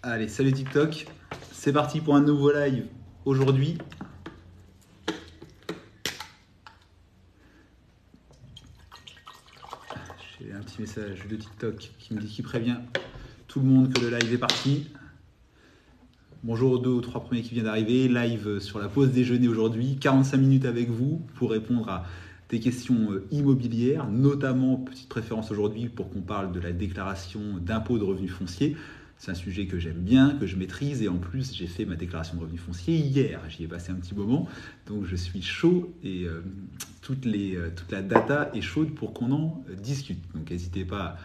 Allez, salut TikTok, c'est parti pour un nouveau live aujourd'hui. J'ai un petit message de TikTok qui me dit qu'il prévient tout le monde que le live est parti. Bonjour aux 2 ou 3 premiers qui viennent d'arriver. Live sur la pause déjeuner aujourd'hui, 45 minutes avec vous pour répondre à des questions immobilières, notamment, petite préférence aujourd'hui pour qu'on parle de la déclaration d'impôt de revenus fonciers. C'est un sujet que j'aime bien, que je maîtrise et en plus j'ai fait ma déclaration de revenus fonciers hier, j'y ai passé un petit moment, donc je suis chaud et toute la data est chaude pour qu'on en discute. Donc n'hésitez pas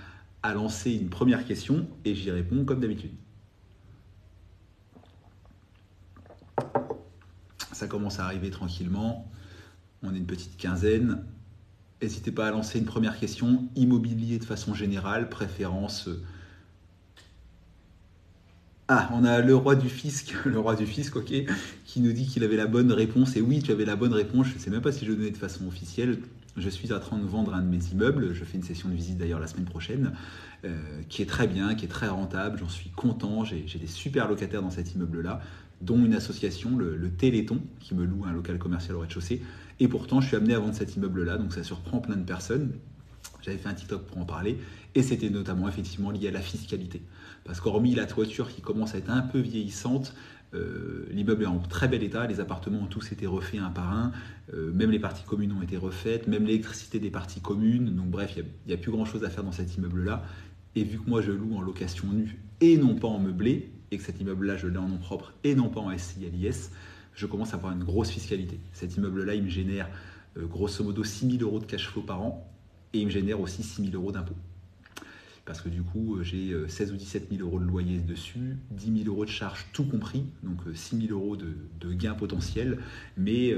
à lancer une première question et j'y réponds comme d'habitude. Ça commence à arriver tranquillement, on est une petite quinzaine. N'hésitez pas à lancer une première question, immobilier de façon générale, préférence... Ah, on a le roi du fisc, ok, qui nous dit qu'il avait la bonne réponse. Et oui, tu avais la bonne réponse. Je ne sais même pas si je le donnais de façon officielle. Je suis en train de vendre un de mes immeubles. Je fais une session de visite d'ailleurs la semaine prochaine, qui est très bien, qui est très rentable. J'en suis content. J'ai des super locataires dans cet immeuble-là, dont une association, le Téléthon, qui me loue un local commercial au rez-de-chaussée. Et pourtant, je suis amené à vendre cet immeuble-là, donc ça surprend plein de personnes. J'avais fait un TikTok pour en parler, et c'était notamment effectivement lié à la fiscalité. Parce qu'hormis la toiture qui commence à être un peu vieillissante, l'immeuble est en très bel état, les appartements ont tous été refaits un par un, même les parties communes ont été refaites, même l'électricité des parties communes, donc bref, il n'y a plus grand chose à faire dans cet immeuble-là. Et vu que moi je loue en location nue et non pas en meublé, et que cet immeuble-là je l'ai en nom propre et non pas en SCI à l'IS, je commence à avoir une grosse fiscalité. Cet immeuble-là, il me génère grosso modo 6 000 € de cash flow par an, et il me génère aussi 6 000 € d'impôts. Parce que du coup, j'ai 16 ou 17 000 € de loyer dessus, 10 000 € de charges tout compris, donc 6 000 € de gains potentiels, mais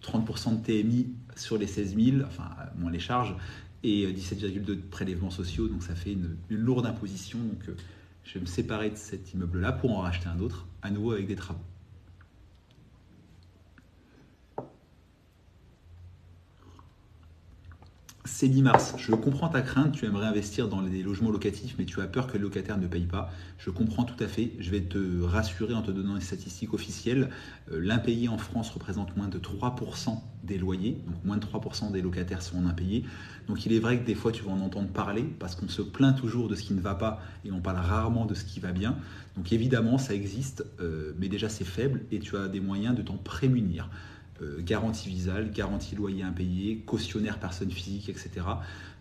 30% de TMI sur les 16 000, enfin moins les charges, et 17,2 de prélèvements sociaux, donc ça fait une lourde imposition. Donc je vais me séparer de cet immeuble-là pour en racheter un autre, à nouveau avec des travaux. Céline Mars, je comprends ta crainte, tu aimerais investir dans les logements locatifs, mais tu as peur que le locataire ne paye pas. Je comprends tout à fait. Je vais te rassurer en te donnant les statistiques officielles. L'impayé en France représente moins de 3% des loyers, donc moins de 3% des locataires sont en impayés. Donc il est vrai que des fois tu vas en entendre parler, parce qu'on se plaint toujours de ce qui ne va pas et on parle rarement de ce qui va bien. Donc évidemment ça existe, mais déjà c'est faible et tu as des moyens de t'en prémunir. Garantie Visal, garantie loyer impayé, cautionnaire personne physique, etc.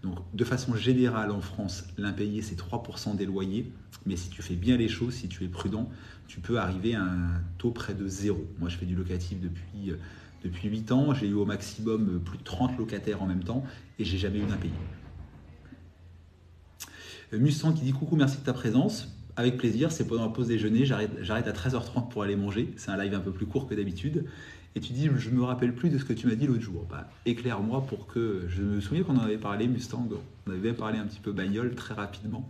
Donc de façon générale en France, l'impayé c'est 3% des loyers, mais si tu fais bien les choses, si tu es prudent, tu peux arriver à un taux près de zéro. Moi je fais du locatif depuis 8 ans, j'ai eu au maximum plus de 30 locataires en même temps et j'ai jamais eu d'impayé. Mustang qui dit coucou, merci de ta présence. Avec plaisir, c'est pendant la pause déjeuner, j'arrête à 13h30 pour aller manger, c'est un live un peu plus court que d'habitude. Et tu dis, je ne me rappelle plus de ce que tu m'as dit l'autre jour. Bah, éclaire-moi pour que... Je me souviens qu'on en avait parlé, Mustang, on avait parlé un petit peu bagnole très rapidement.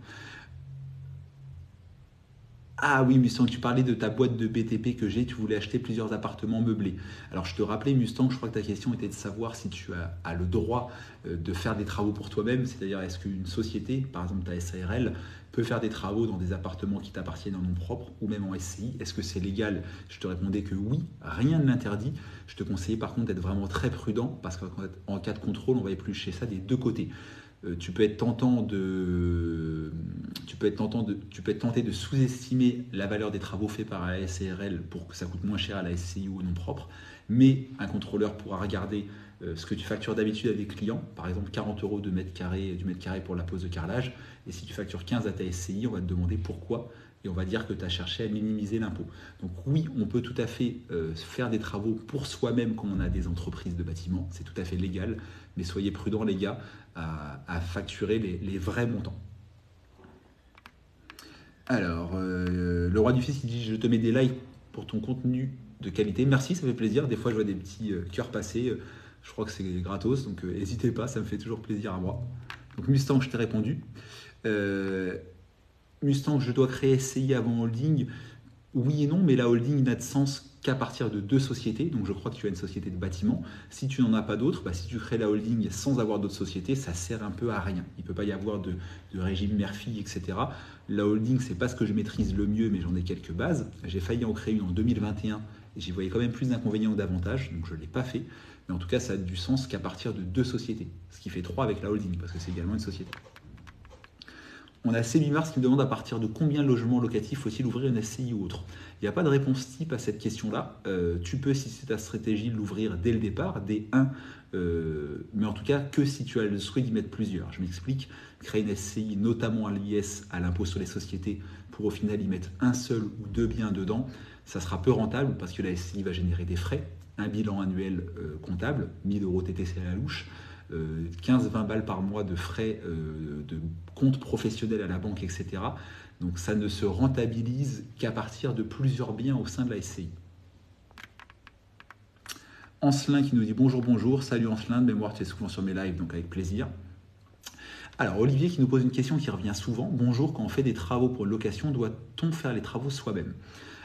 Ah oui, Mustang, tu parlais de ta boîte de BTP que j'ai, tu voulais acheter plusieurs appartements meublés. Alors je te rappelais, Mustang, je crois que ta question était de savoir si tu as le droit de faire des travaux pour toi-même, c'est-à-dire est-ce qu'une société, par exemple ta SARL, peut faire des travaux dans des appartements qui t'appartiennent en nom propre ou même en SCI. Est-ce que c'est légal? Je te répondais que oui, rien ne l'interdit. Je te conseillais par contre d'être vraiment très prudent parce qu'en cas de contrôle, on va éplucher ça des deux côtés. Tu peux être tenté de sous-estimer la valeur des travaux faits par la SARL pour que ça coûte moins cher à la SCI ou au nom propre, mais un contrôleur pourra regarder ce que tu factures d'habitude à des clients, par exemple 40 € du mètre carré pour la pose de carrelage, et si tu factures 15 à ta SCI, on va te demander pourquoi, et on va dire que tu as cherché à minimiser l'impôt. Donc oui, on peut tout à fait faire des travaux pour soi-même quand on a des entreprises de bâtiments, c'est tout à fait légal, mais soyez prudents les gars à facturer les vrais montants. Alors, le roi du fils il dit, je te mets des likes pour ton contenu de qualité. Merci, ça fait plaisir. Des fois, je vois des petits cœurs passer. Je crois que c'est gratos, donc n'hésitez pas, ça me fait toujours plaisir à moi. Donc Mustang, je t'ai répondu. Mustang, je dois créer SCI avant holding. Oui et non, mais la holding n'a de sens qu'à partir de deux sociétés. Donc je crois que tu as une société de bâtiment. Si tu n'en as pas d'autres, si tu crées la holding sans avoir d'autres sociétés, ça sert un peu à rien. Il ne peut pas y avoir de régime mère-fille, etc. La holding, c'est pas ce que je maîtrise le mieux, mais j'en ai quelques bases. J'ai failli en créer une en 2021 et j'y voyais quand même plus d'inconvénients que d'avantages, donc je ne l'ai pas fait. Mais en tout cas, ça a du sens qu'à partir de deux sociétés, ce qui fait 3 avec la holding, parce que c'est également une société. On a Célimars qui me demande à partir de combien de logements locatifs faut-il ouvrir une SCI ou autre. Il n'y a pas de réponse type à cette question-là. Tu peux, si c'est ta stratégie, l'ouvrir dès le départ, dès 1, mais en tout cas que si tu as le souhait d'y mettre plusieurs. Je m'explique, créer une SCI, notamment à l'IS, à l'impôt sur les sociétés, pour au final y mettre un seul ou deux biens dedans, ça sera peu rentable parce que la SCI va générer des frais, un bilan annuel comptable, 1000 € TTC à la louche, 15-20 balles par mois de frais de compte professionnel à la banque, etc. Donc ça ne se rentabilise qu'à partir de plusieurs biens au sein de la SCI. Ancelin qui nous dit bonjour, salut Ancelin, de mémoire tu es souvent sur mes lives, donc avec plaisir. Alors Olivier qui nous pose une question qui revient souvent, bonjour, quand on fait des travaux pour une location, doit-on faire les travaux soi-même?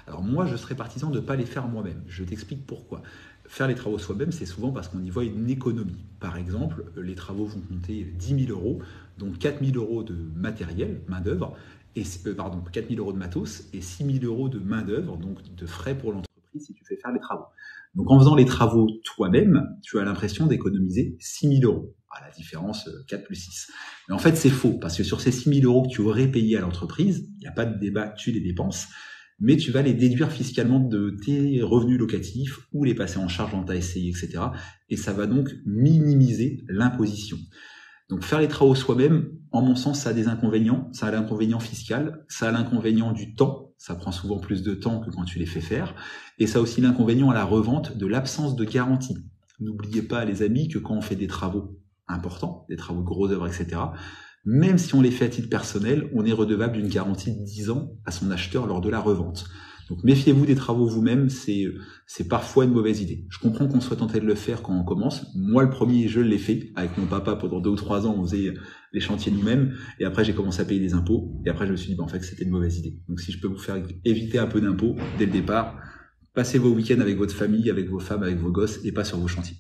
Alors moi je serais partisan de ne pas les faire moi-même, je t'explique pourquoi. Faire les travaux soi-même, c'est souvent parce qu'on y voit une économie. Par exemple, les travaux vont compter 10 000 €, donc 4 000 € de matériel, main-d'œuvre, 4 000 € de matos et 6 000 € de main-d'œuvre, donc de frais pour l'entreprise si tu fais faire les travaux. Donc en faisant les travaux toi-même, tu as l'impression d'économiser 6 000 €. À la différence 4 plus 6. Mais en fait, c'est faux, parce que sur ces 6 000 € que tu aurais payés à l'entreprise, il n'y a pas de débat, tu les dépenses, mais tu vas les déduire fiscalement de tes revenus locatifs ou les passer en charge dans ta SCI, etc. Et ça va donc minimiser l'imposition. Donc faire les travaux soi-même, en mon sens, ça a des inconvénients. Ça a l'inconvénient fiscal, ça a l'inconvénient du temps, ça prend souvent plus de temps que quand tu les fais faire, et ça a aussi l'inconvénient à la revente de l'absence de garantie. N'oubliez pas, les amis, que quand on fait des travaux importants, des travaux de gros œuvres, etc., même si on les fait à titre personnel, on est redevable d'une garantie de 10 ans à son acheteur lors de la revente. Donc méfiez-vous des travaux vous-même, c'est parfois une mauvaise idée. Je comprends qu'on soit tenté de le faire quand on commence. Moi, le premier, je l'ai fait. Avec mon papa, pendant 2 ou 3 ans, on faisait les chantiers nous-mêmes. Et après, j'ai commencé à payer des impôts. Et après, je me suis dit, en fait, c'était une mauvaise idée. Donc si je peux vous faire éviter un peu d'impôts dès le départ, passez vos week-ends avec votre famille, avec vos femmes, avec vos gosses, et pas sur vos chantiers.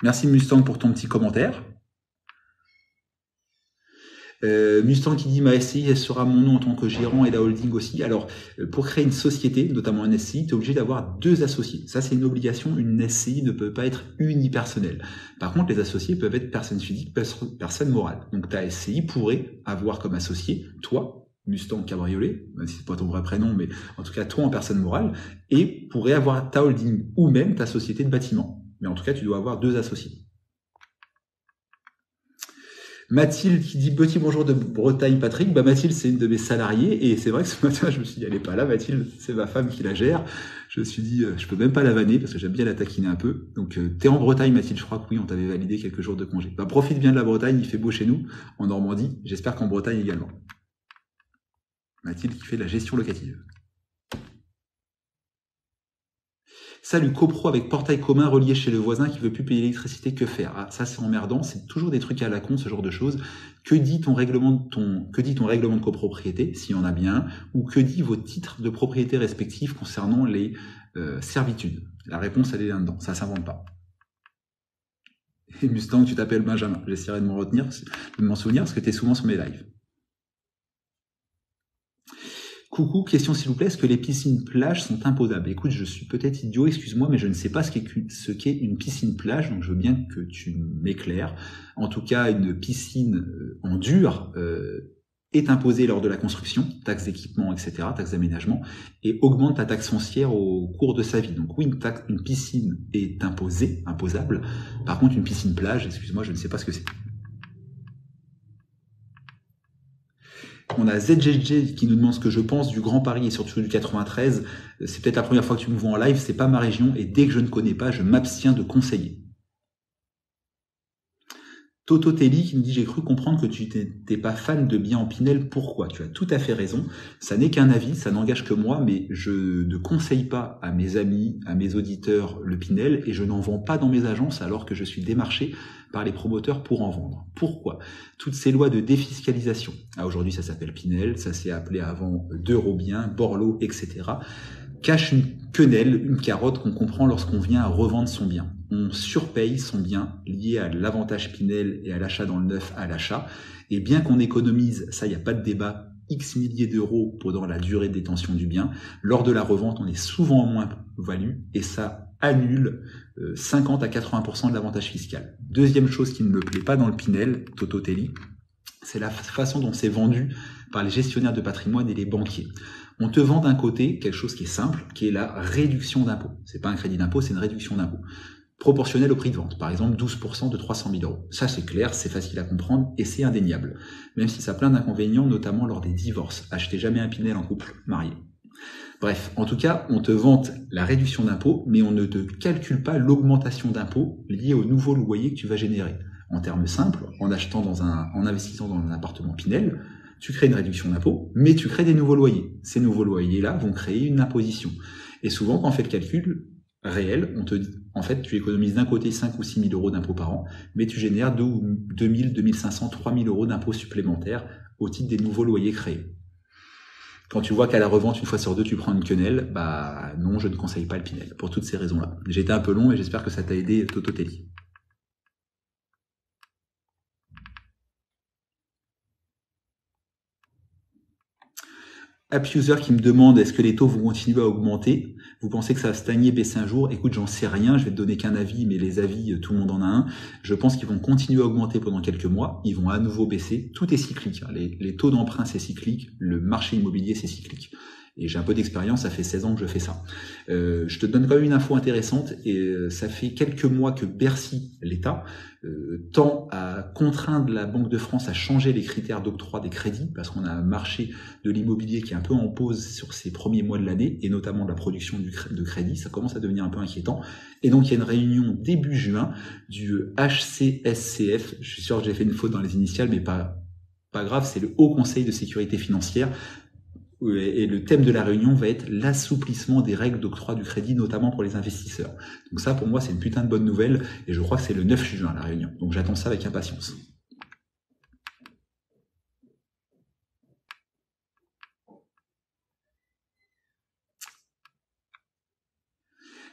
Merci Mustang pour ton petit commentaire. Mustang qui dit ma SCI, elle sera mon nom en tant que gérant et la holding aussi. Alors, pour créer une société, notamment un SCI, tu es obligé d'avoir 2 associés. Ça, c'est une obligation. Une SCI ne peut pas être unipersonnelle. Par contre, les associés peuvent être personnes physiques, personnes morales. Donc, ta SCI pourrait avoir comme associé toi, Mustang Cabriolet, même si c'est pas ton vrai prénom, mais en tout cas toi en personne morale, et pourrait avoir ta holding ou même ta société de bâtiment. Mais en tout cas, tu dois avoir 2 associés. Mathilde qui dit petit bonjour de Bretagne Patrick. Mathilde, c'est une de mes salariées et c'est vrai que ce matin je me suis dit elle est pas là Mathilde, c'est ma femme qui la gère. Je me suis dit je peux même pas la vanner parce que j'aime bien la taquiner un peu. Donc t'es en Bretagne Mathilde, je crois que oui, on t'avait validé quelques jours de congé. Profite bien de la Bretagne, il fait beau chez nous en Normandie, j'espère qu'en Bretagne également. Mathilde qui fait de la gestion locative. Salut, copro avec portail commun relié chez le voisin qui veut plus payer l'électricité, que faire? Ah, ça c'est emmerdant, c'est toujours des trucs à la con, ce genre de choses. Que dit ton règlement de copropriété, s'il y en a bien, ou que dit vos titres de propriété respectifs concernant les servitudes? La réponse, elle est là-dedans, ça s'invente pas. Et Mustang, tu t'appelles Benjamin, j'essaierai de m'en souvenir, parce que tu es souvent sur mes lives. Coucou, question s'il vous plaît, est-ce que les piscines plages sont imposables? Écoute, je suis peut-être idiot, excuse-moi, mais je ne sais pas ce qu'est une piscine plage, donc je veux bien que tu m'éclaires. En tout cas, une piscine en dur est imposée lors de la construction, taxe d'équipement, etc., taxe d'aménagement, et augmente ta taxe foncière au cours de sa vie. Donc oui, une piscine est imposable. Par contre, une piscine plage, excuse-moi, je ne sais pas ce que c'est. On a ZGG qui nous demande ce que je pense du Grand Paris et surtout du 93. C'est peut-être la première fois que tu me vois en live, c'est pas ma région et dès que je ne connais pas, je m'abstiens de conseiller. Toto Telly qui nous dit « J'ai cru comprendre que tu n'étais pas fan de biens en Pinel. Pourquoi ?» Tu as tout à fait raison. Ça n'est qu'un avis, ça n'engage que moi, mais je ne conseille pas à mes amis, à mes auditeurs le Pinel et je n'en vends pas dans mes agences alors que je suis démarché par les promoteurs pour en vendre. Pourquoi? Toutes ces lois de défiscalisation, aujourd'hui ça s'appelle Pinel, ça s'est appelé avant d'Eurobien, Borloo, etc., cachent une quenelle, une carotte qu'on comprend lorsqu'on vient à revendre son bien. On surpaye son bien lié à l'avantage Pinel et à l'achat dans le neuf à l'achat. Et bien qu'on économise, ça il n'y a pas de débat, X milliers d'euros pendant la durée de détention du bien, lors de la revente, on est souvent en moins-value et ça annule 50 à 80% de l'avantage fiscal. Deuxième chose qui ne me plaît pas dans le Pinel, Toto Telly, c'est la façon dont c'est vendu par les gestionnaires de patrimoine et les banquiers. On te vend d'un côté quelque chose qui est simple, qui est la réduction d'impôt. C'est pas un crédit d'impôt, c'est une réduction d'impôt. Proportionnelle au prix de vente. Par exemple, 12% de 300 000 euros. Ça, c'est clair, c'est facile à comprendre et c'est indéniable. Même si ça a plein d'inconvénients, notamment lors des divorces. Achetez jamais un Pinel en couple marié. Bref, en tout cas, on te vante la réduction d'impôt, mais on ne te calcule pas l'augmentation d'impôt liée au nouveau loyer que tu vas générer. En termes simples, en investissant dans un appartement Pinel, tu crées une réduction d'impôt, mais tu crées des nouveaux loyers. Ces nouveaux loyers-là vont créer une imposition. Et souvent, quand on fait le calcul réel, on te dit, en fait, tu économises d'un côté 5 ou 6 000 euros d'impôts par an, mais tu génères 2 000, 2 500, 3 000 euros d'impôts supplémentaires au titre des nouveaux loyers créés. Quand tu vois qu'à la revente, une fois sur deux, tu prends une quenelle, bah non, je ne conseille pas le Pinel, pour toutes ces raisons-là. J'ai été un peu long, mais j'espère que ça t'a aidé, Toto Telly. AppUser qui me demande est-ce que les taux vont continuer à augmenter? Vous pensez que ça va stagner, baisser un jour? Écoute, j'en sais rien, je vais te donner qu'un avis, mais les avis, tout le monde en a un. Je pense qu'ils vont continuer à augmenter pendant quelques mois, ils vont à nouveau baisser. Tout est cyclique, hein. Les taux d'emprunt c'est cyclique, le marché immobilier c'est cyclique. Et j'ai un peu d'expérience, ça fait 16 ans que je fais ça. Je te donne quand même une info intéressante, et ça fait quelques mois que Bercy, l'État, tend à contraindre la Banque de France à changer les critères d'octroi des crédits, parce qu'on a un marché de l'immobilier qui est un peu en pause sur ces premiers mois de l'année, et notamment de la production de crédit, ça commence à devenir un peu inquiétant. Et donc il y a une réunion début juin du HCSCF, je suis sûr que j'ai fait une faute dans les initiales, mais pas grave, c'est le Haut Conseil de sécurité financière, et le thème de la réunion va être l'assouplissement des règles d'octroi du crédit, notamment pour les investisseurs. Donc ça, pour moi, c'est une putain de bonne nouvelle, et je crois que c'est le 9 juin, la réunion. Donc j'attends ça avec impatience.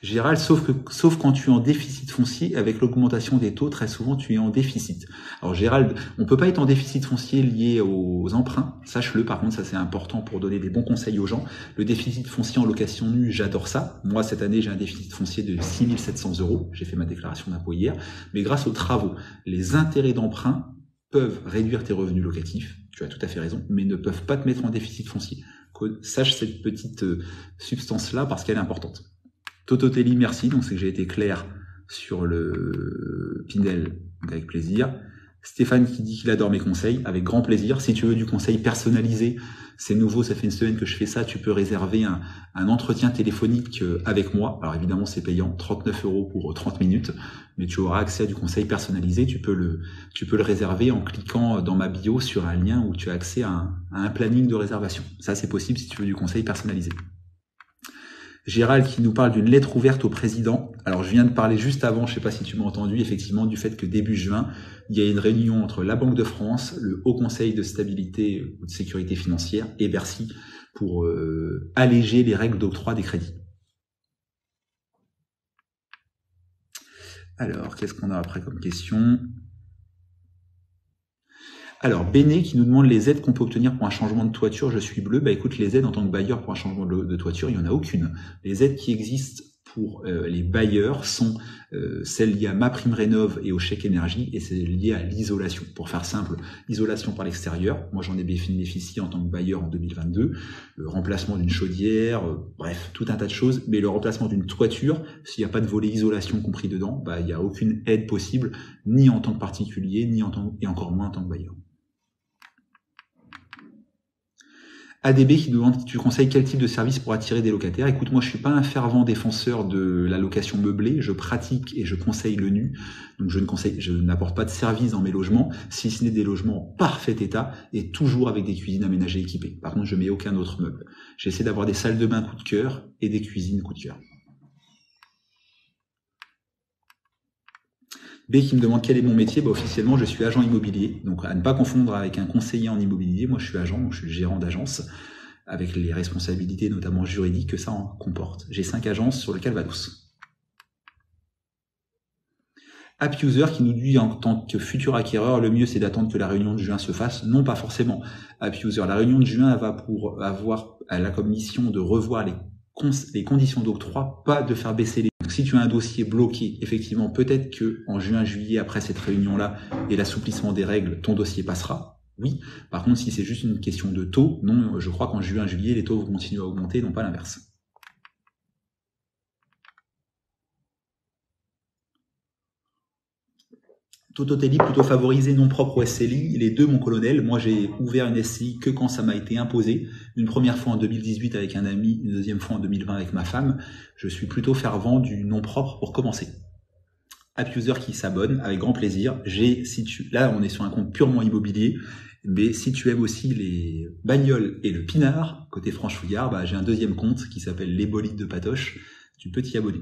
Gérald, sauf quand tu es en déficit foncier, avec l'augmentation des taux, très souvent tu es en déficit. Alors Gérald, on peut pas être en déficit foncier lié aux emprunts, sache-le, par contre ça c'est important pour donner des bons conseils aux gens. Le déficit foncier en location nue, j'adore ça. Moi cette année j'ai un déficit foncier de 6 700 euros, j'ai fait ma déclaration d'impôt hier, mais grâce aux travaux, les intérêts d'emprunt peuvent réduire tes revenus locatifs, tu as tout à fait raison, mais ne peuvent pas te mettre en déficit foncier. Sache cette petite substance-là parce qu'elle est importante. Toto Telly, merci. Donc, c'est que j'ai été clair sur le Pinel, avec plaisir. Stéphane qui dit qu'il adore mes conseils, avec grand plaisir. Si tu veux du conseil personnalisé, c'est nouveau, ça fait une semaine que je fais ça. Tu peux réserver un entretien téléphonique avec moi. Alors, évidemment, c'est payant, 39 euros pour 30 minutes, mais tu auras accès à du conseil personnalisé. Tu peux le réserver en cliquant dans ma bio sur un lien où tu as accès à un planning de réservation. Ça, c'est possible si tu veux du conseil personnalisé. Gérald qui nous parle d'une lettre ouverte au président. Alors je viens de parler juste avant, je ne sais pas si tu m'as entendu, effectivement du fait que début juin, il y a une réunion entre la Banque de France, le Haut Conseil de stabilité ou de sécurité financière et Bercy pour alléger les règles d'octroi des crédits. Alors, qu'est-ce qu'on a après comme question ? Alors, Béné qui nous demande les aides qu'on peut obtenir pour un changement de toiture, je suis bleu. Bah écoute, les aides en tant que bailleur pour un changement de toiture, il n'y en a aucune. Les aides qui existent pour les bailleurs sont celles liées à MaPrimeRénov' et au chèque énergie, et c'est lié à l'isolation. Pour faire simple, isolation par l'extérieur, moi j'en ai bénéficié en tant que bailleur en 2022, le remplacement d'une chaudière, bref, tout un tas de choses, mais le remplacement d'une toiture, s'il n'y a pas de volet isolation compris dedans, bah il n'y a aucune aide possible, ni en tant que particulier, ni en tant et encore moins en tant que bailleur. ADB qui nous demande, tu conseilles quel type de service pour attirer des locataires? Écoute, moi je suis pas un fervent défenseur de la location meublée, je pratique et je conseille le nu, donc je n'apporte pas de service dans mes logements, si ce n'est des logements en parfait état et toujours avec des cuisines aménagées équipées. Par contre, je mets aucun autre meuble. J'essaie d'avoir des salles de bain coup de cœur et des cuisines coup de cœur. B qui me demande quel est mon métier, bah, officiellement je suis agent immobilier, donc à ne pas confondre avec un conseiller en immobilier, moi je suis agent, donc je suis gérant d'agence, avec les responsabilités notamment juridiques que ça en comporte. J'ai 5 agences sur le Calvados. AppUser qui nous dit en tant que futur acquéreur, le mieux c'est d'attendre que la réunion de juin se fasse. Non, pas forcément. AppUser, la réunion de juin elle a comme mission de revoir les conditions d'octroi, pas de faire baisser les. Donc, si tu as un dossier bloqué, effectivement, peut-être que en juin-juillet, après cette réunion-là et l'assouplissement des règles, ton dossier passera. Oui. Par contre, si c'est juste une question de taux, non, je crois qu'en juin-juillet, les taux vont continuer à augmenter, non pas l'inverse. Tototelli plutôt favorisé non propre ou SCI, les deux mon colonel. Moi j'ai ouvert une SCI que quand ça m'a été imposé. Une première fois en 2018 avec un ami, une deuxième fois en 2020 avec ma femme. Je suis plutôt fervent du non propre pour commencer. AppUser qui s'abonne avec grand plaisir. Là on est sur un compte purement immobilier, mais si tu aimes aussi les bagnoles et le pinard, côté franchouillard, bah, j'ai un deuxième compte qui s'appelle Les Bolides de Patoche. Tu peux t'y abonner.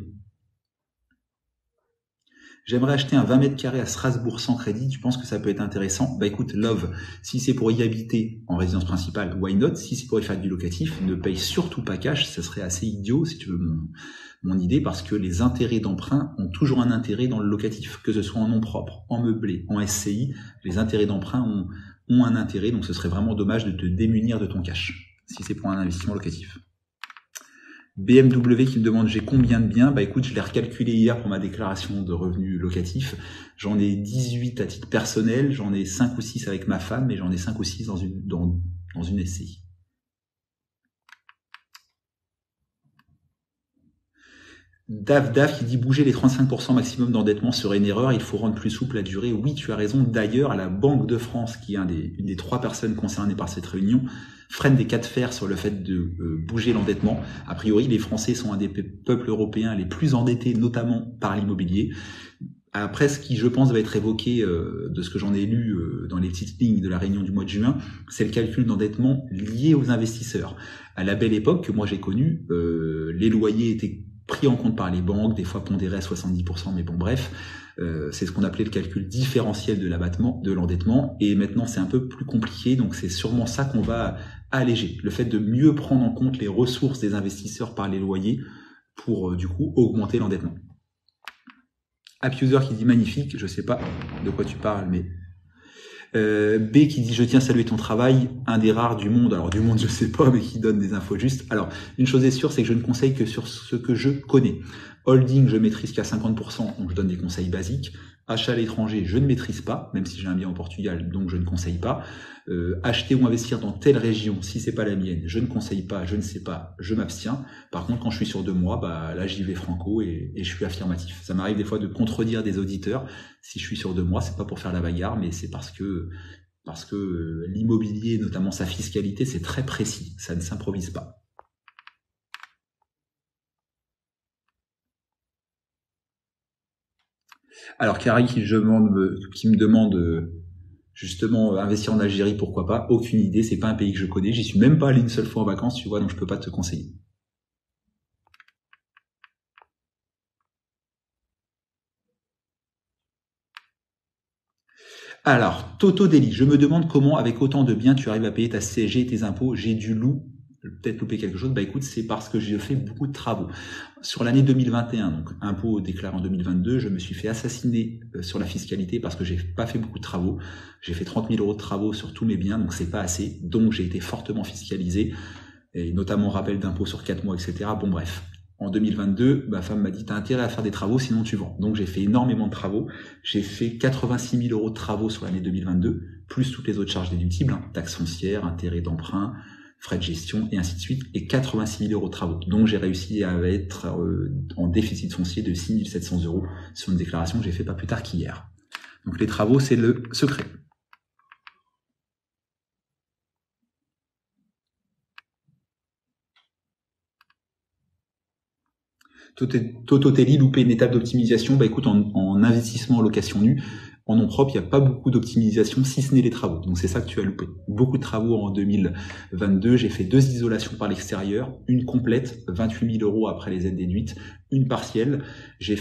J'aimerais acheter un 20 mètres carrés à Strasbourg sans crédit, tu penses que ça peut être intéressant? Bah écoute, Love, si c'est pour y habiter en résidence principale, why not? Si c'est pour y faire du locatif, ne paye surtout pas cash, ça serait assez idiot si tu veux mon idée, parce que les intérêts d'emprunt ont toujours un intérêt dans le locatif, que ce soit en nom propre, en meublé, en SCI, les intérêts d'emprunt ont un intérêt, donc ce serait vraiment dommage de te démunir de ton cash, si c'est pour un investissement locatif. BMW qui me demande j'ai combien de biens, bah écoute, je l'ai recalculé hier pour ma déclaration de revenus locatifs. J'en ai 18 à titre personnel, j'en ai 5 ou 6 avec ma femme et j'en ai 5 ou 6 dans une SCI. Dave qui dit bouger les 35% maximum d'endettement serait une erreur, il faut rendre plus souple la durée. Oui, tu as raison. D'ailleurs, à la Banque de France, qui est une des 3 personnes concernées par cette réunion, freine des cas de fer sur le fait de bouger l'endettement. A priori, les Français sont un des peuples européens les plus endettés, notamment par l'immobilier. Après, ce qui, je pense, va être évoqué de ce que j'en ai lu dans les petites lignes de la réunion du mois de juin, c'est le calcul d'endettement lié aux investisseurs. À la belle époque que moi j'ai connue, les loyers étaient pris en compte par les banques, des fois pondérés à 70%, mais bon bref, c'est ce qu'on appelait le calcul différentiel de l'endettement, et maintenant c'est un peu plus compliqué, donc c'est sûrement ça qu'on va alléger, le fait de mieux prendre en compte les ressources des investisseurs par les loyers pour du coup augmenter l'endettement. AppUser qui dit magnifique, je sais pas de quoi tu parles, mais B qui dit je tiens à saluer ton travail, un des rares du monde, alors du monde je sais pas, mais qui donne des infos justes. Alors une chose est sûre, c'est que je ne conseille que sur ce que je connais. Holding, je maîtrise qu'à 50%, donc je donne des conseils basiques. Achat à l'étranger, je ne maîtrise pas, même si j'ai un bien au Portugal, donc je ne conseille pas. Acheter ou investir dans telle région, si c'est pas la mienne, je ne conseille pas, je ne sais pas, je m'abstiens. Par contre, quand je suis sur 2 mois, bah là j'y vais franco et je suis affirmatif. Ça m'arrive des fois de contredire des auditeurs. Si je suis sur 2 mois, c'est pas pour faire la bagarre, mais c'est parce que l'immobilier, notamment sa fiscalité, c'est très précis. Ça ne s'improvise pas. Alors Carrie qui me demande justement investir en Algérie, pourquoi pas? Aucune idée, c'est pas un pays que je connais. J'y suis même pas allé une seule fois en vacances, tu vois, donc je peux pas te conseiller. Alors, Toto Deli, je me demande comment, avec autant de biens, tu arrives à payer ta CSG et tes impôts. J'ai peut-être loupé quelque chose. Bah écoute, c'est parce que j'ai fait beaucoup de travaux. Sur l'année 2021, donc impôts déclarés en 2022, je me suis fait assassiner sur la fiscalité parce que j'ai pas fait beaucoup de travaux. J'ai fait 30 000 euros de travaux sur tous mes biens, donc c'est pas assez. Donc j'ai été fortement fiscalisé, et notamment rappel d'impôts sur 4 mois, etc. Bon bref. En 2022, ma femme m'a dit t'as intérêt à faire des travaux, sinon tu vends. Donc j'ai fait énormément de travaux. J'ai fait 86 000 euros de travaux sur l'année 2022, plus toutes les autres charges déductibles, hein, taxes foncières, intérêts d'emprunt, frais de gestion et ainsi de suite, et 86 000 euros de travaux. Donc j'ai réussi à être en déficit foncier de 6 700 euros sur une déclaration que j'ai fait pas plus tard qu'hier. Donc les travaux, c'est le secret. Tototelli, louper une étape d'optimisation. Bah écoute, en investissement en location nue, en nom propre, il n'y a pas beaucoup d'optimisation, si ce n'est les travaux. Donc c'est ça que tu as loupé. Beaucoup de travaux en 2022. J'ai fait 2 isolations par l'extérieur, une complète, 28 000 € après les aides déduites, une partielle. J'ai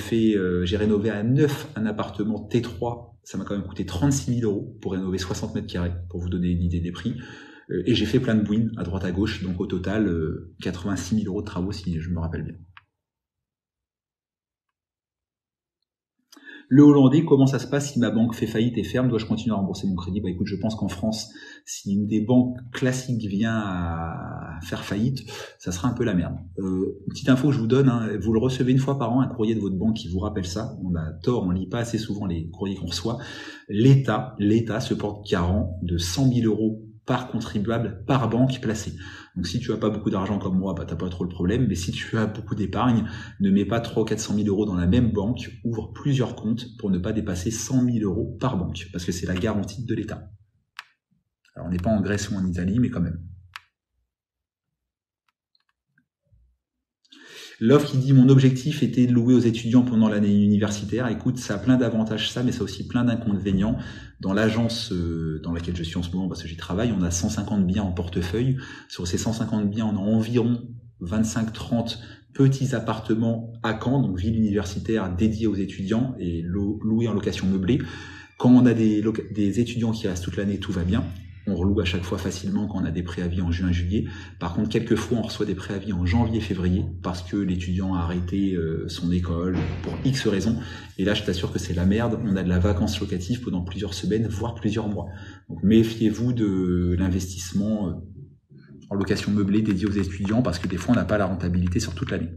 rénové à neuf un appartement T3. Ça m'a quand même coûté 36 000 € pour rénover 60 mètres carrés, pour vous donner une idée des prix. Et j'ai fait plein de bouines à droite à gauche. Donc au total, 86 000 € de travaux, si je me rappelle bien. Le Hollandais, comment ça se passe si ma banque fait faillite et ferme? Dois-je continuer à rembourser mon crédit? Bah écoute, je pense qu'en France, si une des banques classiques vient à faire faillite, ça sera un peu la merde. Petite info que je vous donne, hein, vous le recevez une fois par an, un courrier de votre banque qui vous rappelle ça. On a tort, on lit pas assez souvent les courriers qu'on reçoit. L'État se porte garant de 100 000 € par contribuable, par banque placée. Donc si tu as pas beaucoup d'argent comme moi, bah t'as pas trop le problème, mais si tu as beaucoup d'épargne, ne mets pas 300 ou 400 000 € dans la même banque, ouvre plusieurs comptes pour ne pas dépasser 100 000 € par banque, parce que c'est la garantie de l'État. Alors on n'est pas en Grèce ou en Italie, mais quand même. L'offre qui dit mon objectif était de louer aux étudiants pendant l'année universitaire. Écoute, ça a plein d'avantages ça, mais ça a aussi plein d'inconvénients. Dans l'agence dans laquelle je suis en ce moment, parce que j'y travaille, on a 150 biens en portefeuille. Sur ces 150 biens, on a environ 25-30 petits appartements à Caen, donc ville universitaire dédiée aux étudiants et loués en location meublée. Quand on a des étudiants qui restent toute l'année, tout va bien. On reloue à chaque fois facilement quand on a des préavis en juin, juillet. Par contre, quelquefois, on reçoit des préavis en janvier, février, parce que l'étudiant a arrêté son école pour X raisons. Et là, je t'assure que c'est la merde. On a de la vacance locative pendant plusieurs semaines, voire plusieurs mois. Donc, méfiez-vous de l'investissement en location meublée dédiée aux étudiants, parce que des fois, on n'a pas la rentabilité sur toute l'année.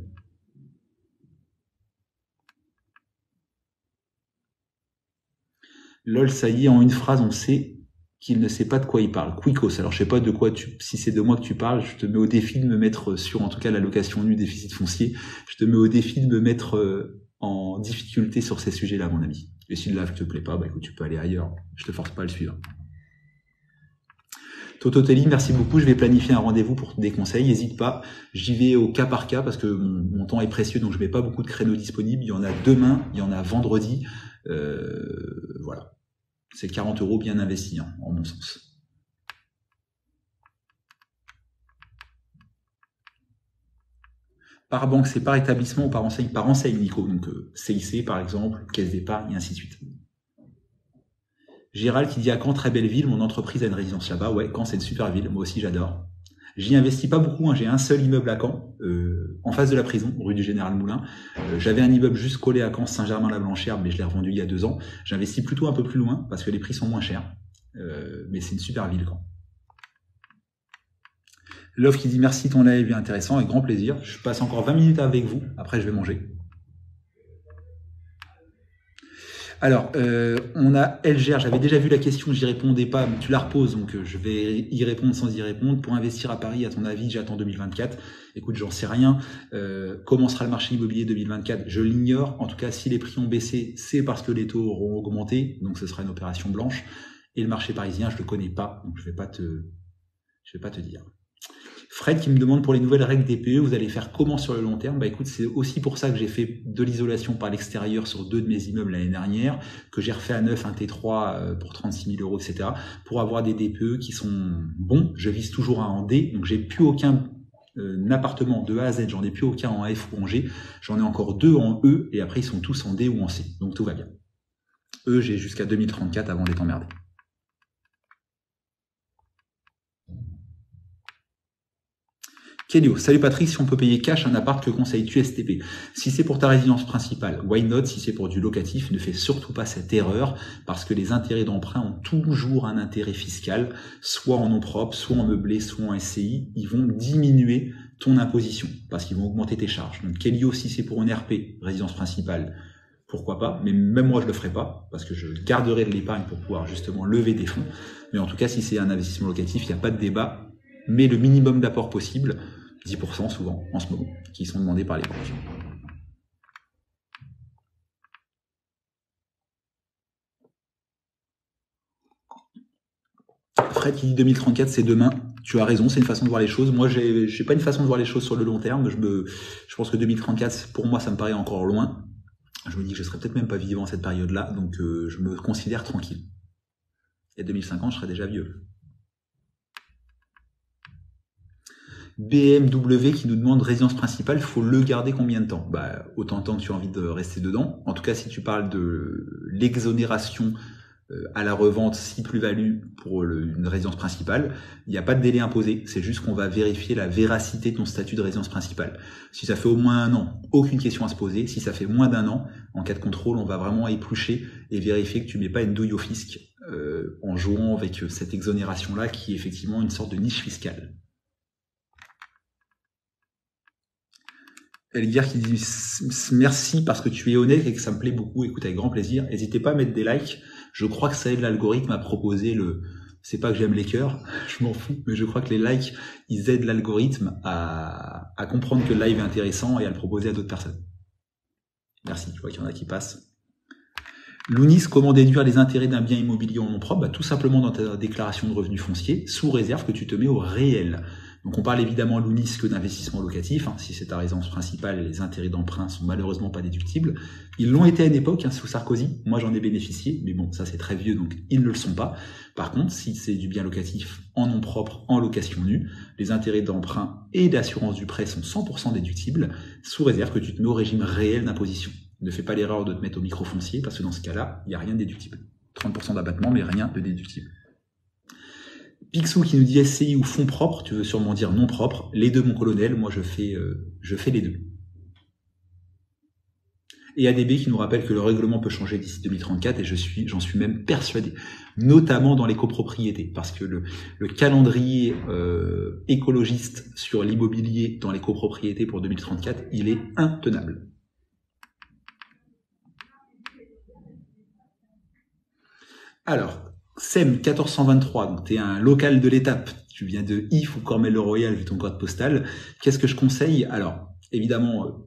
Lol, ça y est, en une phrase, on sait qu'il ne sait pas de quoi il parle. Quicos, alors je sais pas de quoi si c'est de moi que tu parles, je te mets au défi de me mettre sur, en tout cas, la location nue déficit foncier, je te mets au défi de me mettre en difficulté sur ces sujets-là, mon ami. Et si le live te plaît pas, bah écoute, tu peux aller ailleurs, je te force pas à le suivre. Tototelli, merci beaucoup, je vais planifier un rendez-vous pour des conseils, n'hésite pas, j'y vais au cas par cas parce que mon temps est précieux, donc je mets pas beaucoup de créneaux disponibles, il y en a demain, il y en a vendredi, voilà. C'est 40 € bien investis, hein, en mon sens. Par banque, c'est par établissement ou par enseigne? Par enseigne, Nico. Donc CIC, par exemple, caisse d'épargne, et ainsi de suite. Gérald qui dit à Caen, très belle ville, mon entreprise a une résidence là-bas. Ouais, Caen, c'est une super ville, moi aussi j'adore. J'y investis pas beaucoup, hein. J'ai un seul immeuble à Caen, en face de la prison, rue du Général Moulin. J'avais un immeuble juste collé à Caen, Saint-Germain-la-Blanchère, mais je l'ai revendu il y a 2 ans. J'investis plutôt un peu plus loin, parce que les prix sont moins chers. Mais c'est une super ville, Caen. L'offre qui dit merci, ton live est intéressant, avec grand plaisir. Je passe encore 20 minutes avec vous, après je vais manger. Alors, on a Elger, j'avais déjà vu la question, j'y répondais pas, mais tu la reposes, donc je vais y répondre sans y répondre. Pour investir à Paris, à ton avis, j'attends 2024. Écoute, j'en sais rien. Comment sera le marché immobilier 2024? Je l'ignore. En tout cas, si les prix ont baissé, c'est parce que les taux auront augmenté, donc ce sera une opération blanche. Et le marché parisien, je le connais pas, donc je vais pas te dire. Fred qui me demande pour les nouvelles règles DPE, vous allez faire comment sur le long terme? Bah écoute, c'est aussi pour ça que j'ai fait de l'isolation par l'extérieur sur 2 de mes immeubles l'année dernière, que j'ai refait à neuf un T3 pour 36 000 €, etc. pour avoir des DPE qui sont bons. Je vise toujours un en D, donc j'ai plus aucun appartement de A à Z, j'en ai plus aucun en F ou en G, j'en ai encore 2 en E, et après ils sont tous en D ou en C, donc tout va bien. E, j'ai jusqu'à 2034 avant d'être emmerdé. Kenio, salut Patrick, si on peut payer cash un appart, que conseilles-tu STP? Si c'est pour ta résidence principale, why not? Si c'est pour du locatif, ne fais surtout pas cette erreur, parce que les intérêts d'emprunt ont toujours un intérêt fiscal, soit en nom propre, soit en meublé, soit en SCI. Ils vont diminuer ton imposition, parce qu'ils vont augmenter tes charges. Donc Kenio, si c'est pour une RP, résidence principale, pourquoi pas, mais même moi je le ferai pas, parce que je garderai de l'épargne pour pouvoir justement lever des fonds. Mais en tout cas, si c'est un investissement locatif, il n'y a pas de débat, mais le minimum d'apport possible, 10% souvent en ce moment, qui sont demandés par les banques. Fred qui dit 2034, c'est demain. Tu as raison, c'est une façon de voir les choses. Moi, j'ai pas une façon de voir les choses sur le long terme. Je pense que 2034, pour moi, ça me paraît encore loin. Je me dis que je serai peut-être même pas vivant à cette période-là, donc je me considère tranquille. Et 2050, je serai déjà vieux. BMW qui nous demande résidence principale, il faut le garder combien de temps? Bah, autant de temps que tu as envie de rester dedans. En tout cas, si tu parles de l'exonération à la revente, si plus-value pour une résidence principale, il n'y a pas de délai imposé, c'est juste qu'on va vérifier la véracité de ton statut de résidence principale. Si ça fait au moins 1 an, aucune question à se poser. Si ça fait moins d'1 an, en cas de contrôle, on va vraiment éplucher et vérifier que tu mets pas une douille au fisc en jouant avec cette exonération-là qui est effectivement une sorte de niche fiscale. Elvire qui dit merci parce que tu es honnête et que ça me plaît beaucoup, écoute avec grand plaisir. N'hésitez pas à mettre des likes. Je crois que ça aide l'algorithme à proposer c'est pas que j'aime les cœurs, je m'en fous, mais je crois que les likes, ils aident l'algorithme à comprendre que le live est intéressant et à le proposer à d'autres personnes. Merci, je vois qu'il y en a qui passent. Lounis, comment déduire les intérêts d'un bien immobilier en nom propre? Bah, tout simplement dans ta déclaration de revenus fonciers, sous réserve que tu te mets au réel. Donc on parle évidemment, Lounis, que d'investissement locatif. Si c'est ta résidence principale, les intérêts d'emprunt sont malheureusement pas déductibles. Ils l'ont été à une époque, sous Sarkozy. Moi, j'en ai bénéficié, mais bon, ça c'est très vieux, donc ils ne le sont pas. Par contre, si c'est du bien locatif en nom propre, en location nue, les intérêts d'emprunt et d'assurance du prêt sont 100% déductibles, sous réserve que tu te mets au régime réel d'imposition. Ne fais pas l'erreur de te mettre au microfoncier, parce que dans ce cas-là, il n'y a rien de déductible. 30% d'abattement, mais rien de déductible. Pixou qui nous dit SCI ou fonds propres, tu veux sûrement dire non propre. Les deux, mon colonel, moi je fais les deux. Et ADB qui nous rappelle que le règlement peut changer d'ici 2034, et j'en suis même persuadé, notamment dans les copropriétés, parce que le calendrier écologiste sur l'immobilier dans les copropriétés pour 2034, il est intenable. Alors, SEM 1423, donc tu es un local de l'étape, tu viens de If ou Cormel-le-Royal vu ton code postal. Qu'est-ce que je conseille? Alors, évidemment,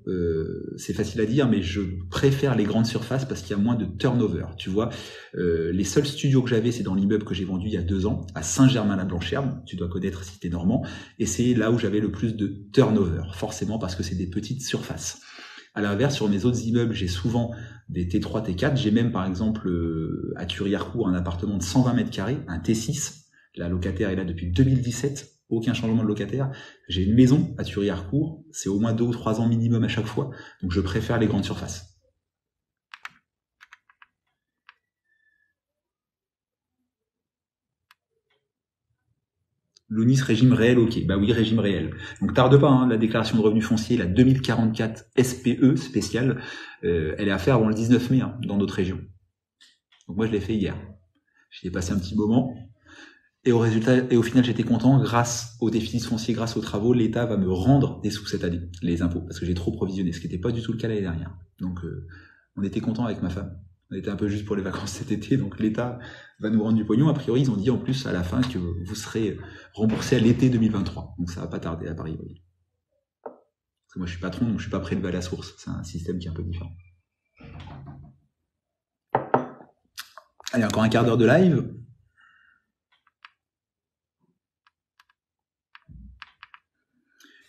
c'est facile à dire, mais je préfère les grandes surfaces parce qu'il y a moins de turnover. Tu vois, les seuls studios que j'avais, c'est dans l'immeuble que j'ai vendu il y a 2 ans, à Saint-Germain-la-Blanchère, tu dois connaître si t'es normand, et c'est là où j'avais le plus de turnover, forcément parce que c'est des petites surfaces. À l'inverse, sur mes autres immeubles, j'ai souvent des T3, T4. J'ai même, par exemple, à Thury-Harcourt, un appartement de 120 mètres carrés, un T6. La locataire est là depuis 2017. Aucun changement de locataire. J'ai une maison à Thury-Harcourt. C'est au moins 2 ou 3 ans minimum à chaque fois. Donc, je préfère les grandes surfaces. Lounis, régime réel, ok. Bah oui, régime réel. Donc tarde pas, la déclaration de revenus fonciers, la 2044 SPE spéciale, elle est à faire avant le 19 mai dans notre région. Donc moi je l'ai fait hier. J'y ai passé un petit moment. Et au final j'étais content, grâce au déficit foncier, grâce aux travaux, l'État va me rendre des sous cette année, les impôts, parce que j'ai trop provisionné, ce qui n'était pas du tout le cas l'année dernière. Donc on était content avec ma femme. On était un peu juste pour les vacances cet été, donc l'État va nous rendre du pognon. A priori, ils ont dit en plus à la fin que vous serez remboursé à l'été 2023. Donc ça va pas tarder à Paris. Oui. Parce que moi je suis patron, donc je suis pas prélevé à la source. C'est un système qui est un peu différent. Allez, encore un quart d'heure de live.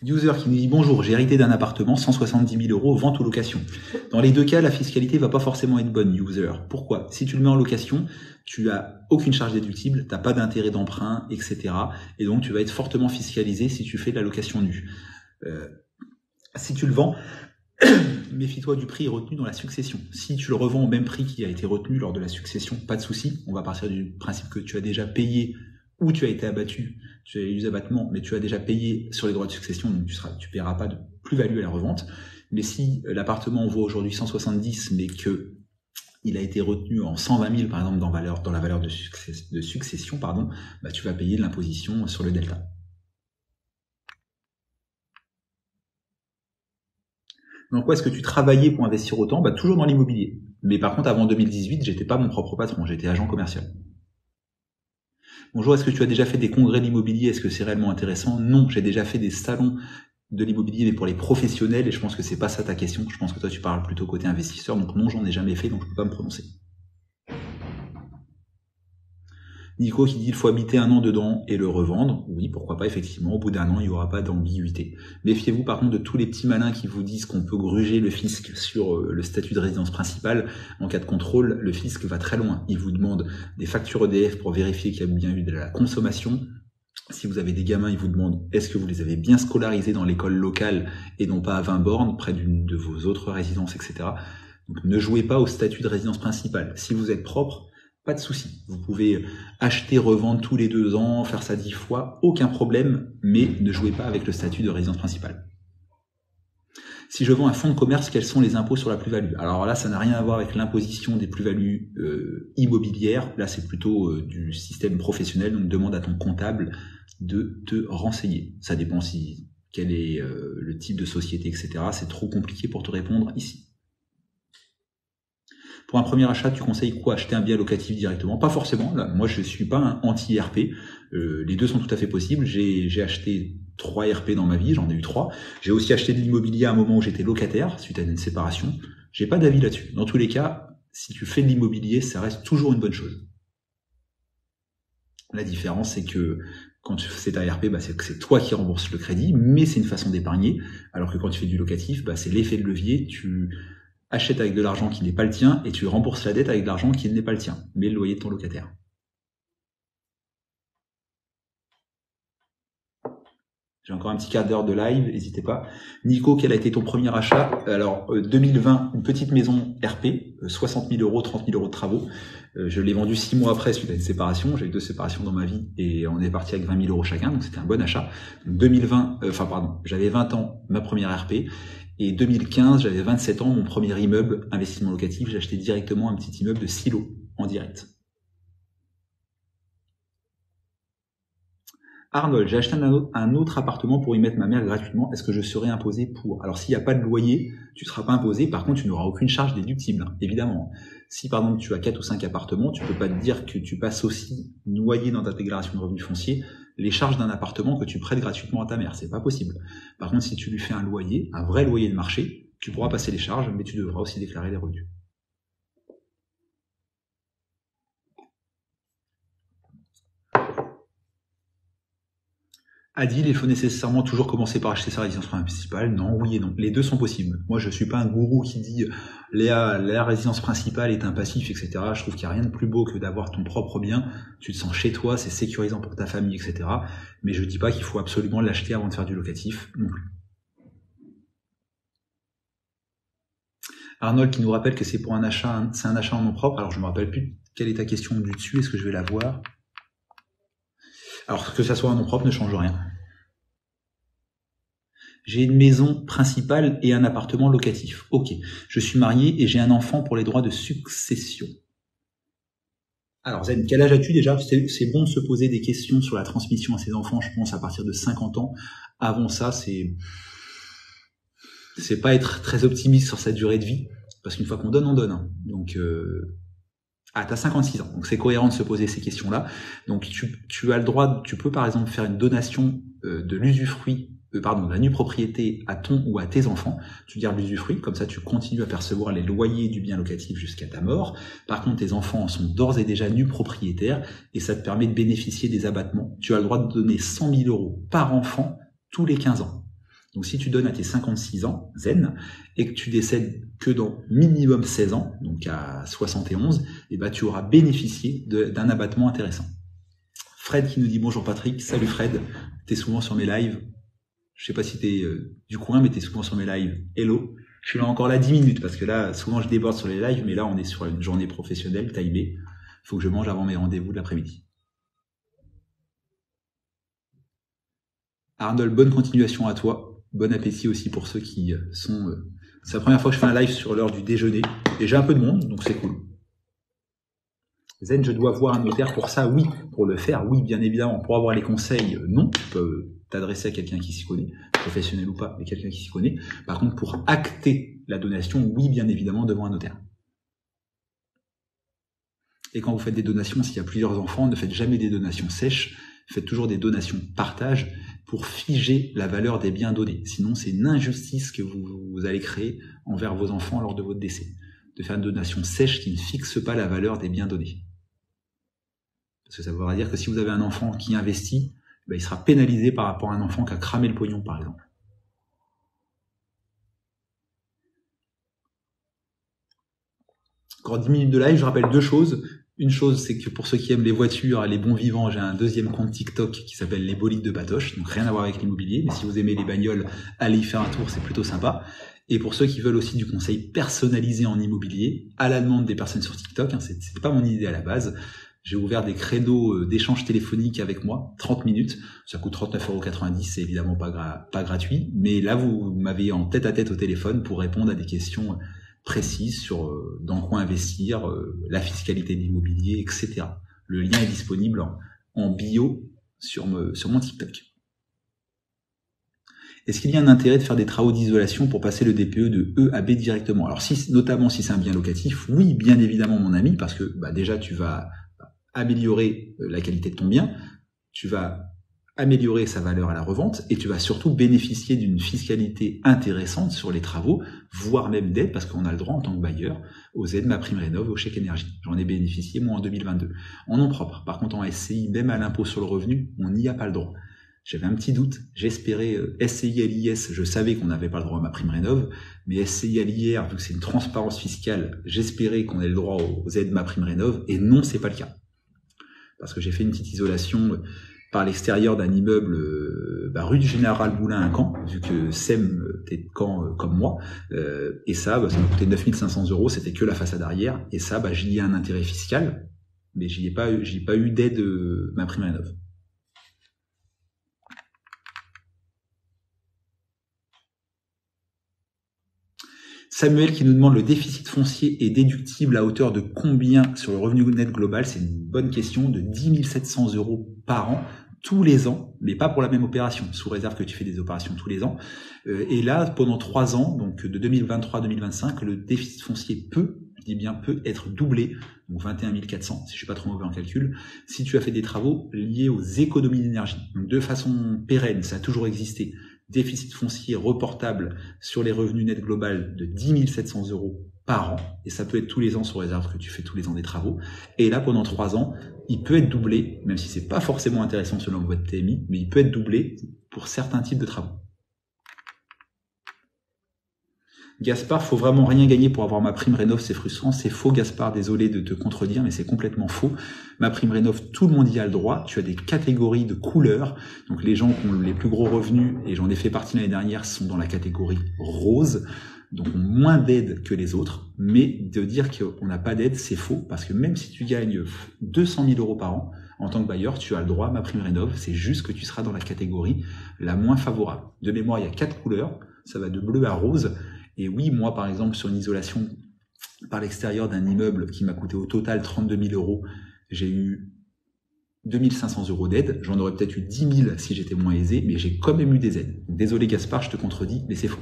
User qui nous dit bonjour, j'ai hérité d'un appartement, 170 000 €, vente ou location. Dans les deux cas, la fiscalité va pas forcément être bonne, user. Pourquoi? Si tu le mets en location, tu as aucune charge déductible, t'as pas d'intérêt d'emprunt, etc. Et donc tu vas être fortement fiscalisé si tu fais de la location nue. Si tu le vends, méfie-toi du prix retenu dans la succession. Si tu le revends au même prix qui a été retenu lors de la succession, pas de souci. On va partir du principe que tu as déjà payé ou tu as été abattu, tu as eu abattement, mais tu as déjà payé sur les droits de succession, donc tu paieras pas de plus-value à la revente. Mais si l'appartement vaut aujourd'hui 170, mais que il a été retenu en 120 000, par exemple, dans la valeur de succession, bah, tu vas payer de l'imposition sur le delta. Dans quoi est-ce que tu travaillais pour investir autant? Bah, toujours dans l'immobilier. Mais par contre, avant 2018, j'étais pas mon propre patron, j'étais agent commercial. Bonjour, est-ce que tu as déjà fait des congrès d'immobilier? Est-ce que c'est réellement intéressant? Non, j'ai déjà fait des salons de l'immobilier, mais pour les professionnels, et je pense que c'est pas ça ta question. Je pense que toi, tu parles plutôt côté investisseur, donc non, j'en ai jamais fait, donc je peux pas me prononcer. Nico qui dit il faut habiter 1 an dedans et le revendre. Oui, pourquoi pas, effectivement, au bout d'1 an, il n'y aura pas d'ambiguïté. Méfiez-vous par contre de tous les petits malins qui vous disent qu'on peut gruger le fisc sur le statut de résidence principale. En cas de contrôle, le fisc va très loin. Il vous demande des factures EDF pour vérifier qu'il y a bien eu de la consommation. Si vous avez des gamins, ils vous demandent est-ce que vous les avez bien scolarisés dans l'école locale et non pas à 20 bornes, près d'une de vos autres résidences, etc. Donc ne jouez pas au statut de résidence principale. Si vous êtes propre, pas de souci. Vous pouvez acheter, revendre tous les 2 ans, faire ça 10 fois, aucun problème, mais ne jouez pas avec le statut de résidence principale. Si je vends un fonds de commerce, quels sont les impôts sur la plus-value? Alors là, ça n'a rien à voir avec l'imposition des plus-values immobilières. Là, c'est plutôt du système professionnel, donc demande à ton comptable de te renseigner. Ça dépend quel est le type de société, etc. C'est trop compliqué pour te répondre ici. Pour un premier achat, tu conseilles quoi? Acheter un bien locatif directement? Pas forcément. Là, moi, je suis pas un anti-RP. Les deux sont tout à fait possibles. J'ai acheté 3 RP dans ma vie, j'en ai eu 3. J'ai aussi acheté de l'immobilier à un moment où j'étais locataire, suite à une séparation. J'ai pas d'avis là-dessus. Dans tous les cas, si tu fais de l'immobilier, ça reste toujours une bonne chose. La différence, c'est que quand tu fais ta RP, c'est que c'est toi qui rembourses le crédit, mais c'est une façon d'épargner. Alors que quand tu fais du locatif, c'est l'effet de levier. Tu achètes avec de l'argent qui n'est pas le tien et tu rembourses la dette avec de l'argent qui n'est pas le tien, mais le loyer de ton locataire. J'ai encore un petit quart d'heure de live, n'hésitez pas. Nico, quel a été ton premier achat? Alors, 2020, une petite maison RP, 60 000 €, 30 000 € de travaux. Je l'ai vendu 6 mois après suite à une séparation. J'ai eu 2 séparations dans ma vie et on est parti avec 20 000 € chacun, donc c'était un bon achat. Donc 2020, j'avais 20 ans, ma première RP. Et 2015, j'avais 27 ans, mon premier immeuble, investissement locatif. J'ai acheté directement un petit immeuble de silo en direct. Arnold, j'ai acheté un autre appartement pour y mettre ma mère gratuitement. Est-ce que je serai imposé pour? Alors, s'il n'y a pas de loyer, tu ne seras pas imposé. Par contre, tu n'auras aucune charge déductible, évidemment. Si, par exemple, tu as 4 ou 5 appartements, tu peux pas te dire que tu passes aussi noyé dans ta déclaration de revenus fonciers les charges d'un appartement que tu prêtes gratuitement à ta mère. C'est pas possible. Par contre, si tu lui fais un loyer, un vrai loyer de marché, tu pourras passer les charges, mais tu devras aussi déclarer les revenus. Adil, il faut nécessairement toujours commencer par acheter sa résidence principale? Non, oui et non. Les deux sont possibles. Moi, je suis pas un gourou qui dit la résidence principale est un passif, etc. Je trouve qu'il n'y a rien de plus beau que d'avoir ton propre bien. Tu te sens chez toi, c'est sécurisant pour ta famille, etc. Mais je dis pas qu'il faut absolument l'acheter avant de faire du locatif non plus. Arnold qui nous rappelle que c'est un achat en nom propre. Alors, je me rappelle plus quelle est ta question du dessus. Est-ce que je vais la voir? Alors, que ça soit un nom propre ne change rien. J'ai une maison principale et un appartement locatif. Ok. Je suis marié et j'ai un enfant pour les droits de succession. Alors, Zen, quel âge as-tu déjà? C'est bon de se poser des questions sur la transmission à ses enfants, je pense, à partir de 50 ans. Avant ça, c'est pas être très optimiste sur sa durée de vie. Parce qu'une fois qu'on donne, on donne. Hein. Donc, t'as 56 ans, donc c'est cohérent de se poser ces questions-là. Donc tu as le droit, tu peux par exemple faire une donation de l'usufruit, de la nue propriété à ton ou à tes enfants. Tu gardes l'usufruit, comme ça tu continues à percevoir les loyers du bien locatif jusqu'à ta mort. Par contre, tes enfants en sont d'ores et déjà nus propriétaires et ça te permet de bénéficier des abattements. Tu as le droit de donner 100 000 € par enfant tous les 15 ans. Donc si tu donnes à tes 56 ans, zen, et que tu décèdes que dans minimum 16 ans, donc à 71, tu auras bénéficié d'un abattement intéressant. Fred qui nous dit bonjour Patrick, salut Fred, t'es souvent sur mes lives, je sais pas si t'es du coin, mais t'es souvent sur mes lives. Hello, je suis là encore là 10 minutes, parce que là, souvent je déborde sur les lives, mais là on est sur une journée professionnelle, timée, faut que je mange avant mes rendez-vous de l'après-midi. Arnold, bonne continuation à toi. Bon appétit aussi pour ceux qui sont... C'est la première fois que je fais un live sur l'heure du déjeuner. Et j'ai un peu de monde, donc c'est cool. Zen, je dois voir un notaire pour ça? Oui. Pour le faire, oui, bien évidemment. Pour avoir les conseils, non. Tu peux t'adresser à quelqu'un qui s'y connaît, professionnel ou pas, mais quelqu'un qui s'y connaît. Par contre, pour acter la donation, oui, bien évidemment, devant un notaire. Et quand vous faites des donations, s'il y a plusieurs enfants, ne faites jamais des donations sèches. Faites toujours des donations partage pour figer la valeur des biens donnés. Sinon, c'est une injustice que vous allez créer envers vos enfants lors de votre décès. De faire une donation sèche qui ne fixe pas la valeur des biens donnés. Parce que ça voudra dire que si vous avez un enfant qui investit, ben, il sera pénalisé par rapport à un enfant qui a cramé le pognon, par exemple. Encore 10 minutes de live, je rappelle deux choses. Une chose, c'est que pour ceux qui aiment les voitures et les bons vivants, j'ai un deuxième compte TikTok qui s'appelle Les Bolides de Patoche, donc rien à voir avec l'immobilier, mais si vous aimez les bagnoles, allez y faire un tour, c'est plutôt sympa. Et pour ceux qui veulent aussi du conseil personnalisé en immobilier, à la demande des personnes sur TikTok, hein, c'était pas mon idée à la base, j'ai ouvert des créneaux d'échange téléphonique avec moi, 30 minutes, ça coûte 39,90 €, c'est évidemment pas gratuit, mais là vous m'avez en tête-à-tête au téléphone pour répondre à des questions précises sur dans quoi investir, la fiscalité de l'immobilier, etc. Le lien est disponible en bio sur mon TikTok. Est-ce qu'il y a un intérêt de faire des travaux d'isolation pour passer le DPE de E à B directement? Alors notamment si c'est un bien locatif, oui, bien évidemment mon ami, parce que déjà tu vas améliorer la qualité de ton bien, tu vas améliorer sa valeur à la revente et tu vas surtout bénéficier d'une fiscalité intéressante sur les travaux, voire même d'aide, parce qu'on a le droit en tant que bailleur aux aides MaPrimeRénov', au chèque énergie. J'en ai bénéficié moi en 2022. En nom propre. Par contre en SCI, même à l'impôt sur le revenu, on n'y a pas le droit. J'avais un petit doute, j'espérais SCI à l'IS, je savais qu'on n'avait pas le droit à MaPrimeRénov', mais SCI à l'IR, vu que c'est une transparence fiscale, j'espérais qu'on ait le droit aux aides MaPrimeRénov', et non, c'est pas le cas. Parce que j'ai fait une petite isolation par l'extérieur d'un immeuble rue du Général Boulin à Caen, vu que Sem était de Caen comme moi, et ça m'a coûté 9 500 €, c'était que la façade arrière, et ça, j'y ai un intérêt fiscal, mais j'y ai pas eu d'aide MaPrimeRénov'. Samuel qui nous demande le déficit foncier est déductible à hauteur de combien sur le revenu net global? C'est une bonne question, de 10 700 € par an, tous les ans, mais pas pour la même opération, sous réserve que tu fais des opérations tous les ans. Et là, pendant 3 ans, donc de 2023 à 2025, le déficit foncier peut être doublé, donc 21 400, si je suis pas trop mauvais en calcul, si tu as fait des travaux liés aux économies d'énergie. Donc de façon pérenne, ça a toujours existé. Déficit foncier reportable sur les revenus nets global de 10 700 € par an, et ça peut être tous les ans sous réserve que tu fais tous les ans des travaux. Et là, pendant 3 ans, il peut être doublé, même si c'est pas forcément intéressant selon votre TMI, mais il peut être doublé pour certains types de travaux. Gaspard, faut vraiment rien gagner pour avoir MaPrimeRénov', c'est frustrant. C'est faux, Gaspard, désolé de te contredire, mais c'est complètement faux. MaPrimeRénov', tout le monde y a le droit. Tu as des catégories de couleurs. Donc les gens qui ont les plus gros revenus, et j'en ai fait partie l'année dernière, sont dans la catégorie rose, donc ont moins d'aide que les autres. Mais de dire qu'on n'a pas d'aide, c'est faux, parce que même si tu gagnes 200 000 € par an, en tant que bailleur, tu as le droit à MaPrimeRénov', c'est juste que tu seras dans la catégorie la moins favorable. De mémoire, il y a 4 couleurs, ça va de bleu à rose. Et oui, moi, par exemple, sur une isolation par l'extérieur d'un immeuble qui m'a coûté au total 32 000 €, j'ai eu 2 500 € d'aide. J'en aurais peut-être eu 10 000 si j'étais moins aisé, mais j'ai quand même eu des aides. Désolé Gaspard, je te contredis, mais c'est faux.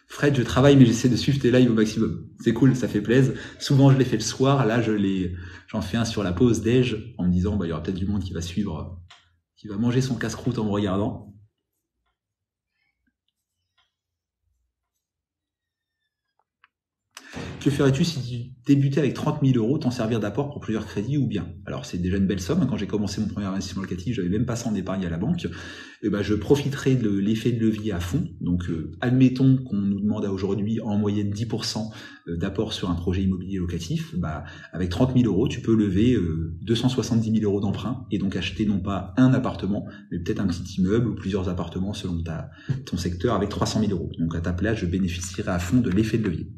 Fred, je travaille, mais j'essaie de suivre tes lives au maximum. C'est cool, ça fait plaisir. Souvent, je les fais le soir. Là, j'en fais un sur la pause déj en me disant, il y aura peut-être du monde qui va suivre, qui va manger son casse-croûte en me regardant. Que ferais-tu si tu débutais avec 30 000 €, t'en servir d'apport pour plusieurs crédits ou bien? Alors c'est déjà une belle somme. Quand j'ai commencé mon premier investissement locatif, j'avais même pas ça en épargne à la banque. Et je profiterai de l'effet de levier à fond. Donc admettons qu'on nous demande aujourd'hui en moyenne 10% d'apport sur un projet immobilier locatif. Avec 30 000 €, tu peux lever 270 000 € d'emprunt et donc acheter non pas un appartement, mais peut-être un petit immeuble ou plusieurs appartements selon ton secteur avec 300 000 €. Donc à ta place, je bénéficierai à fond de l'effet de levier.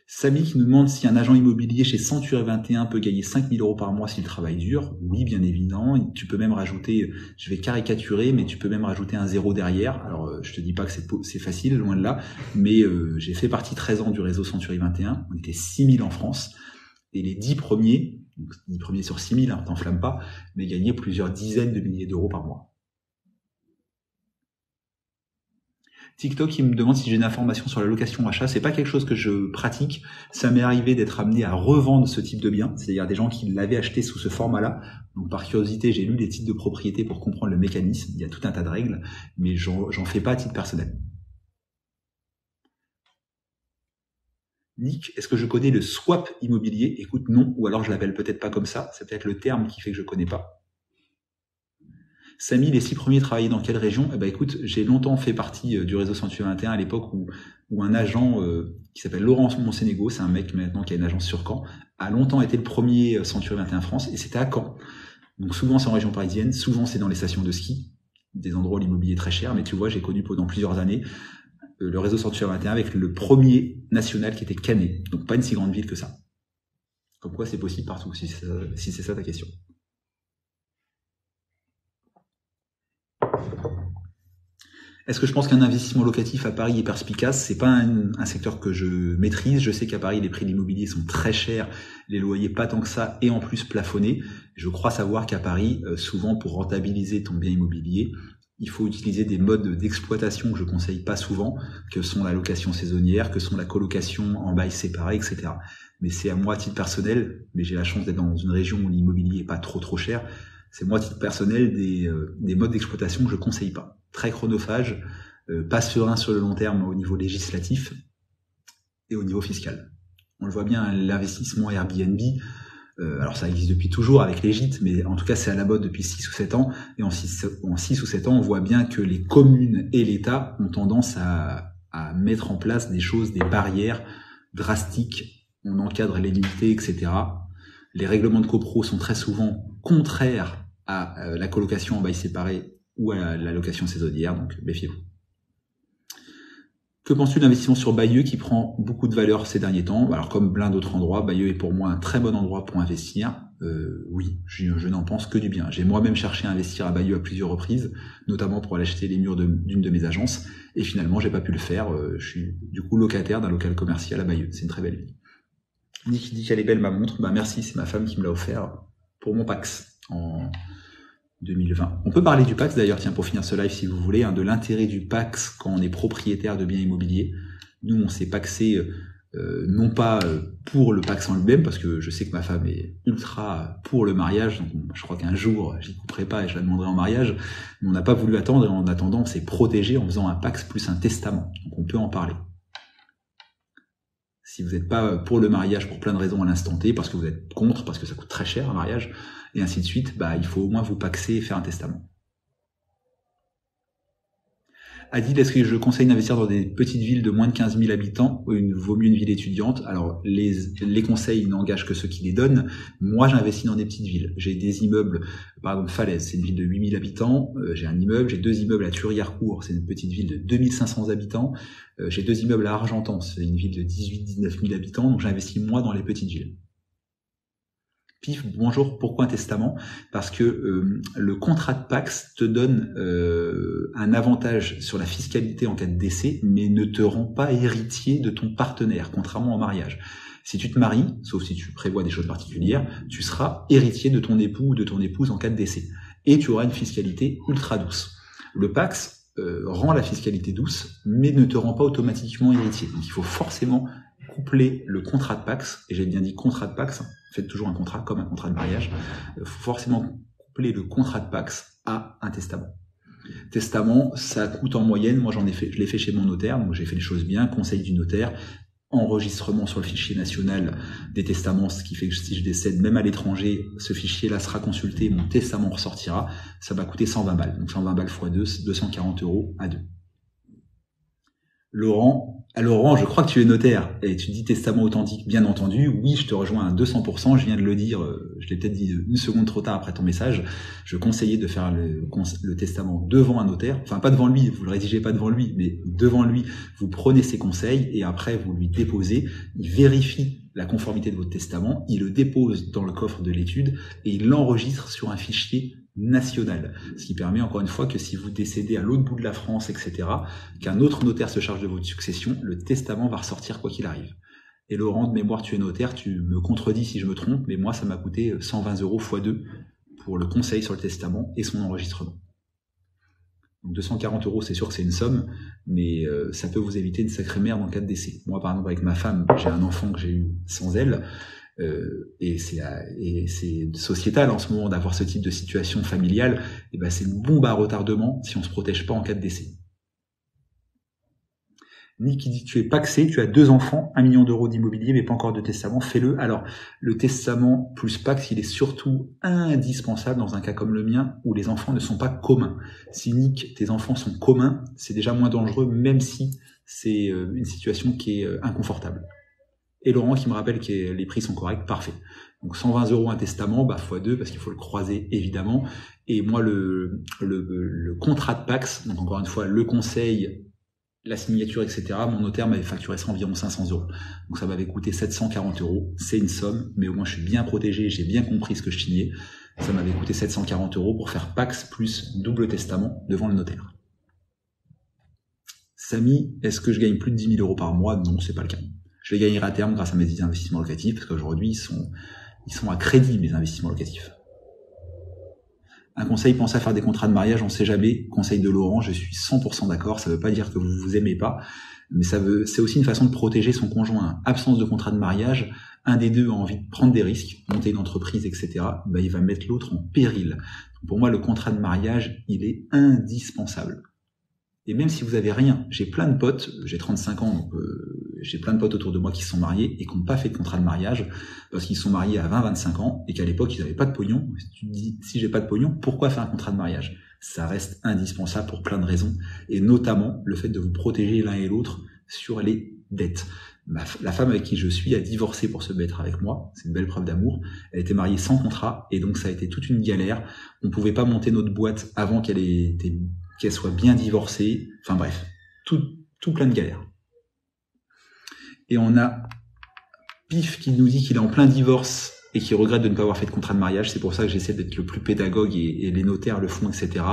Samy qui nous demande si un agent immobilier chez Century 21 peut gagner 5 000 € par mois s'il travaille dur. Oui, bien évidemment. Tu peux même rajouter, je vais caricaturer, mais tu peux même rajouter un 0 derrière. Alors, je te dis pas que c'est facile, loin de là, mais j'ai fait partie 13 ans du réseau Century 21. On était 6 000 en France. Et les 10 premiers, donc 10 premiers sur 6 000, t'enflamme pas, mais gagnaient plusieurs dizaines de milliers d'euros par mois. TikTok, il me demande si j'ai une information sur la location-achat. C'est pas quelque chose que je pratique. Ça m'est arrivé d'être amené à revendre ce type de bien, c'est-à-dire des gens qui l'avaient acheté sous ce format-là. Donc par curiosité, j'ai lu les titres de propriété pour comprendre le mécanisme. Il y a tout un tas de règles, mais j'en fais pas à titre personnel. Nick, est-ce que je connais le swap immobilier? Écoute, non, ou alors je l'appelle peut-être pas comme ça. C'est peut-être le terme qui fait que je connais pas. Samy, les 6 premiers travaillaient dans quelle région? Eh ben, écoute, j'ai longtemps fait partie du réseau Century 21 à l'époque où un agent qui s'appelle Laurent Monsénégo, c'est un mec maintenant qui a une agence sur Caen, a longtemps été le premier Century 21 France, et c'était à Caen. Donc souvent c'est en région parisienne, souvent c'est dans les stations de ski, des endroits où l'immobilier est très cher, mais tu vois, j'ai connu pendant plusieurs années le réseau Century 21 avec le premier national qui était Canet, donc pas une si grande ville que ça. Comme quoi c'est possible partout, si c'est ça ta question. Est-ce que je pense qu'un investissement locatif à Paris est perspicace? C'est pas un secteur que je maîtrise. Je sais qu'à Paris, les prix de l'immobilier sont très chers, les loyers pas tant que ça, et en plus plafonnés. Je crois savoir qu'à Paris, souvent pour rentabiliser ton bien immobilier, il faut utiliser des modes d'exploitation que je conseille pas souvent, que sont la location saisonnière, que sont la colocation en bail séparé, etc. Mais c'est à moi à titre personnel, mais j'ai la chance d'être dans une région où l'immobilier est pas trop cher. C'est moi à titre personnel des modes d'exploitation que je conseille pas. Très chronophage, pas serein sur le long terme au niveau législatif et au niveau fiscal. On le voit bien, l'investissement Airbnb, alors ça existe depuis toujours avec les gîtes, mais en tout cas c'est à la mode depuis 6 ou 7 ans, et en 6 ou 7 ans on voit bien que les communes et l'État ont tendance à mettre en place des choses, des barrières drastiques, on encadre les limités, etc. Les règlements de copro sont très souvent contraires à la colocation en bail séparé ou à la location saisonnière, donc méfiez-vous. Que penses-tu de l'investissement sur Bayeux qui prend beaucoup de valeur ces derniers temps? Alors comme plein d'autres endroits, Bayeux est pour moi un très bon endroit pour investir. Oui, je n'en pense que du bien. J'ai moi-même cherché à investir à Bayeux à plusieurs reprises, notamment pour aller acheter les murs d'une de mes agences, et finalement j'ai pas pu le faire. Je suis du coup locataire d'un local commercial à Bayeux. C'est une très belle ville. Nick dit qu'elle est belle ma montre. Bah merci, c'est ma femme qui me l'a offert pour mon Pax en 2020. On peut parler du Pax d'ailleurs, tiens, pour finir ce live si vous voulez, de l'intérêt du Pax quand on est propriétaire de biens immobiliers. Nous, on s'est paxé non pas pour le Pax en lui-même, parce que je sais que ma femme est ultra pour le mariage, donc je crois qu'un jour, j'y couperai pas et je la demanderai en mariage, mais on n'a pas voulu attendre, et en attendant, on s'est protégé en faisant un Pax plus un testament. Donc on peut en parler. Si vous n'êtes pas pour le mariage pour plein de raisons à l'instant T, parce que vous êtes contre, parce que ça coûte très cher un mariage, et ainsi de suite, il faut au moins vous paxer et faire un testament. Adil, est-ce que je conseille d'investir dans des petites villes de moins de 15 000 habitants ou vaut mieux une ville étudiante? Alors, les conseils n'engagent que ceux qui les donnent. Moi, j'investis dans des petites villes. J'ai des immeubles, par exemple Falaise, c'est une ville de 8 000 habitants. J'ai un immeuble, j'ai 2 immeubles à Thury-Harcourt, c'est une petite ville de 2 500 habitants. J'ai 2 immeubles à Argentan, c'est une ville de 18-19 000 habitants. Donc, j'investis moi dans les petites villes. Pif, bonjour, pourquoi un testament? Parce que le contrat de Pax te donne un avantage sur la fiscalité en cas de décès, mais ne te rend pas héritier de ton partenaire, contrairement au mariage. Si tu te maries, sauf si tu prévois des choses particulières, tu seras héritier de ton époux ou de ton épouse en cas de décès. Et tu auras une fiscalité ultra douce. Le Pax rend la fiscalité douce, mais ne te rend pas automatiquement héritier. Donc il faut forcément coupler le contrat de Pax, et j'ai bien dit contrat de Pax, faites toujours un contrat comme un contrat de mariage, il faut forcément coupler le contrat de Pax à un testament. Testament, ça coûte en moyenne, moi je l'ai fait chez mon notaire, donc j'ai fait les choses bien, conseil du notaire, enregistrement sur le fichier national des testaments, ce qui fait que si je décède même à l'étranger, ce fichier-là sera consulté, mon testament ressortira, ça va coûter 120 balles, donc 120 balles x 2, 240 € à 2. Laurent, je crois que tu es notaire et tu dis testament authentique, bien entendu. Oui, je te rejoins à 200%. Je viens de le dire, je l'ai peut-être dit une seconde trop tard après ton message. Je conseillais de faire le testament devant un notaire. Enfin, pas devant lui, vous le rédigez pas devant lui, mais devant lui, vous prenez ses conseils et après vous lui déposez. Il vérifie la conformité de votre testament, il le dépose dans le coffre de l'étude et il l'enregistre sur un fichier national, ce qui permet encore une fois que si vous décédez à l'autre bout de la France, etc., qu'un autre notaire se charge de votre succession, le testament va ressortir quoi qu'il arrive. Et Laurent, de mémoire, tu es notaire, tu me contredis si je me trompe, mais moi ça m'a coûté 120 € x 2 pour le conseil sur le testament et son enregistrement. Donc 240 euros, c'est sûr que c'est une somme, mais ça peut vous éviter une sacrée merde en cas de décès. Moi, par exemple, avec ma femme, j'ai un enfant que j'ai eu sans elle, et c'est sociétal en ce moment d'avoir ce type de situation familiale. Et ben, c'est une bombe à retardement si on se protège pas en cas de décès. Nick qui dit que tu es pacsé, tu as 2 enfants, 1 million d'euros d'immobilier, mais pas encore de testament, fais-le. Alors, le testament plus Pacs, il est surtout indispensable dans un cas comme le mien, où les enfants ne sont pas communs. Si Nick, tes enfants sont communs, c'est déjà moins dangereux, même si c'est une situation qui est inconfortable. Et Laurent qui me rappelle que les prix sont corrects, parfait. Donc 120 euros un testament, bah x2, parce qu'il faut le croiser évidemment. Et moi, le contrat de Pacs, donc encore une fois, le conseil, la signature, etc., mon notaire m'avait facturé ça environ 500 euros. Donc ça m'avait coûté 740 euros. C'est une somme, mais au moins je suis bien protégé, j'ai bien compris ce que je signais. Ça m'avait coûté 740 euros pour faire Pacs plus double testament devant le notaire. Samy, est-ce que je gagne plus de 10 000 euros par mois? Non, c'est pas le cas. Je les gagnerai à terme grâce à mes investissements locatifs, parce qu'aujourd'hui, ils sont à crédit, mes investissements locatifs. Un conseil, pensez à faire des contrats de mariage, on sait jamais. Conseil de Laurent, je suis 100% d'accord. Ça veut pas dire que vous vous aimez pas, mais c'est aussi une façon de protéger son conjoint. Absence de contrat de mariage, un des deux a envie de prendre des risques, monter une entreprise, etc. Bah, il va mettre l'autre en péril. Pour moi, le contrat de mariage, il est indispensable. Et même si vous avez rien, j'ai plein de potes, j'ai 35 ans, donc j'ai plein de potes autour de moi qui se sont mariés et qui n'ont pas fait de contrat de mariage parce qu'ils sont mariés à 20-25 ans et qu'à l'époque ils n'avaient pas de pognon. Tu te dis, si j'ai pas de pognon, pourquoi faire un contrat de mariage? Ça reste indispensable pour plein de raisons et notamment le fait de vous protéger l'un et l'autre sur les dettes. La femme avec qui je suis a divorcé pour se mettre avec moi, c'est une belle preuve d'amour. Elle était mariée sans contrat et donc ça a été toute une galère. On pouvait pas monter notre boîte avant qu'elle soit bien divorcée, enfin bref, tout plein de galères. Et on a Pif qui nous dit qu'il est en plein divorce et qui regrette de ne pas avoir fait de contrat de mariage. C'est pour ça que j'essaie d'être le plus pédagogue et les notaires le font, etc.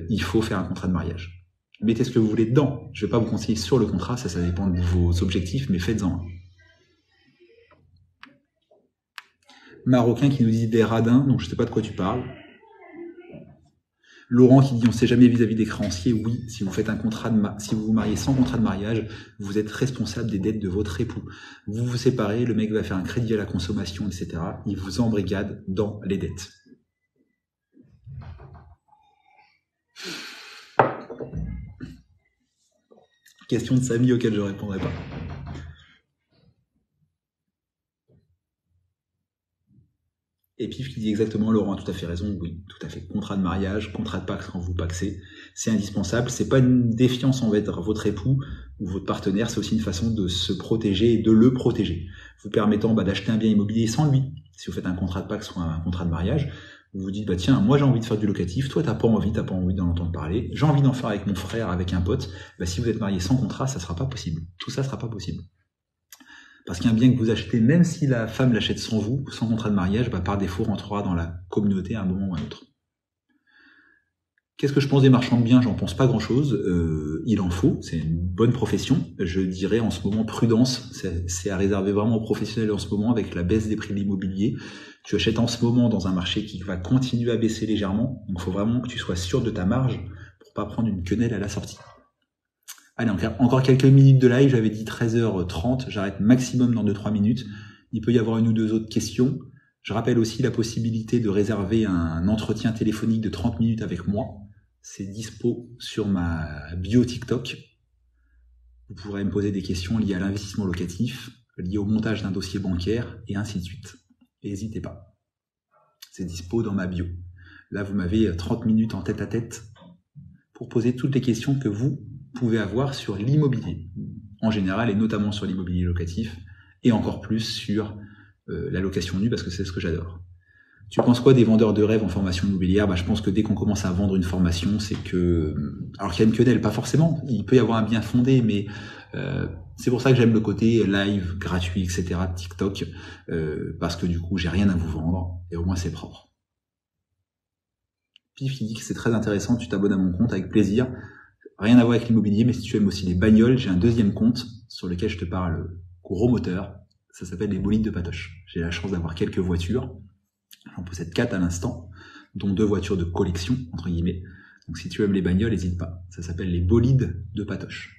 Il faut faire un contrat de mariage. Mettez ce que vous voulez dedans. Je ne vais pas vous conseiller sur le contrat, ça dépend de vos objectifs, mais faites-en un. Marocain qui nous dit des radins, donc je ne sais pas de quoi tu parles. Laurent qui dit on ne sait jamais vis-à-vis des créanciers. Oui, si vous faites un contrat si vous vous mariez sans contrat de mariage, vous êtes responsable des dettes de votre époux. Vous vous séparez, le mec va faire un crédit à la consommation, etc. Il vous embrigade dans les dettes. Question de Samy auquel je ne répondrai pas. Et Pif qui dit exactement, Laurent a tout à fait raison, oui, tout à fait. Contrat de mariage, contrat de Pacs quand vous pacsez, c'est indispensable. C'est pas une défiance envers votre époux ou votre partenaire, c'est aussi une façon de se protéger et de le protéger. Vous permettant d'acheter un bien immobilier sans lui. Si vous faites un contrat de Pacs ou un contrat de mariage, vous vous dites, tiens, moi j'ai envie de faire du locatif, toi t'as pas envie d'en entendre parler, j'ai envie d'en faire avec mon frère, avec un pote, si vous êtes marié sans contrat, ça sera pas possible. Tout ça sera pas possible. Parce qu'un bien que vous achetez, même si la femme l'achète sans vous, sans contrat de mariage, par défaut rentrera dans la communauté à un moment ou à un autre. Qu'est-ce que je pense des marchands de biens? J'en pense pas grand-chose. Il en faut, c'est une bonne profession. Je dirais en ce moment prudence, c'est à réserver vraiment aux professionnels en ce moment avec la baisse des prix de l'immobilier. Tu achètes en ce moment dans un marché qui va continuer à baisser légèrement, donc il faut vraiment que tu sois sûr de ta marge pour pas prendre une quenelle à la sortie. Allez, encore quelques minutes de live, j'avais dit 13h30, j'arrête maximum dans 2-3 minutes. Il peut y avoir une ou deux autres questions. Je rappelle aussi la possibilité de réserver un entretien téléphonique de 30 minutes avec moi. C'est dispo sur ma bio TikTok. Vous pourrez me poser des questions liées à l'investissement locatif, liées au montage d'un dossier bancaire, et ainsi de suite. N'hésitez pas. C'est dispo dans ma bio. Là, vous m'avez 30 minutes en tête-à-tête pour poser toutes les questions que vous pouvez avoir sur l'immobilier en général et notamment sur l'immobilier locatif et encore plus sur la location nue parce que c'est ce que j'adore. Tu penses quoi des vendeurs de rêve en formation immobilière? Je pense que dès qu'on commence à vendre une formation, c'est que... Alors qu'il y a une quenelle, pas forcément. Il peut y avoir un bien fondé, mais c'est pour ça que j'aime le côté live, gratuit, etc. de TikTok parce que du coup, j'ai rien à vous vendre et au moins c'est propre. Pif qui dit que c'est très intéressant, tu t'abonnes à mon compte avec plaisir. Rien à voir avec l'immobilier, mais si tu aimes aussi les bagnoles, j'ai un deuxième compte sur lequel je te parle gros moteur. Ça s'appelle les bolides de Patoche. J'ai la chance d'avoir quelques voitures. J'en possède 4 à l'instant, dont 2 voitures de collection, entre guillemets. Donc si tu aimes les bagnoles, n'hésite pas. Ça s'appelle les bolides de Patoche.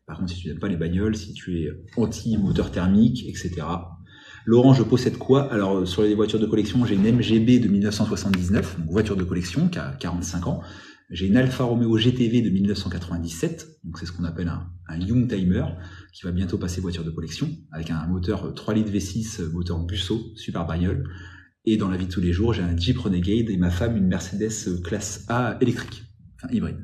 Par contre, si tu n'aimes pas les bagnoles, si tu es anti-moteur thermique, etc. Laurent, je possède quoi? Alors, sur les voitures de collection, j'ai une MGB de 1979, donc voiture de collection qui a 45 ans. J'ai une Alfa Romeo GTV de 1997, donc c'est ce qu'on appelle un Young Timer, qui va bientôt passer voiture de collection, avec un moteur 3 litres V6, moteur Busso, super bagnole. Et dans la vie de tous les jours, j'ai un Jeep Renegade et ma femme une Mercedes classe A électrique, enfin hybride.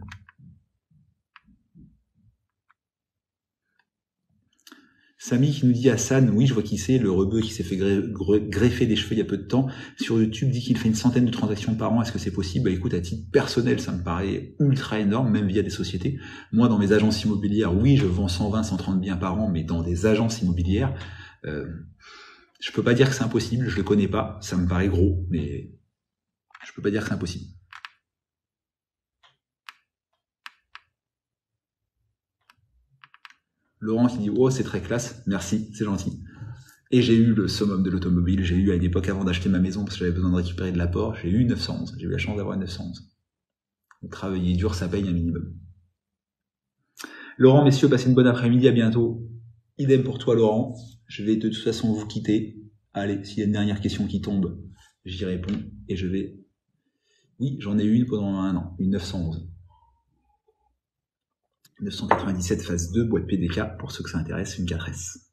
Samy qui nous dit Hassan, oui je vois qui c'est, le rebeu qui s'est fait greffer des cheveux il y a peu de temps, sur YouTube dit qu'il fait une centaine de transactions par an, est-ce que c'est possible? Bah écoute, à titre personnel, ça me paraît ultra énorme, même via des sociétés. Moi dans mes agences immobilières, oui je vends 120, 130 biens par an, mais dans des agences immobilières, je peux pas dire que c'est impossible, je le connais pas, ça me paraît gros, mais je peux pas dire que c'est impossible. Laurent qui dit oh c'est très classe, merci, c'est gentil. Et j'ai eu le summum de l'automobile, j'ai eu à une époque avant d'acheter ma maison parce que j'avais besoin de récupérer de l'apport, j'ai eu 911, j'ai eu la chance d'avoir une 911. Donc, travailler dur, ça paye un minimum. Laurent, messieurs, passez une bonne après-midi, à bientôt. Idem pour toi Laurent, je vais de toute façon vous quitter. Allez, s'il y a une dernière question qui tombe, j'y réponds et je vais... Oui, j'en ai eu une pendant un an, une 911. 997 phase 2, boîte PDK, pour ceux que ça intéresse, une 4S.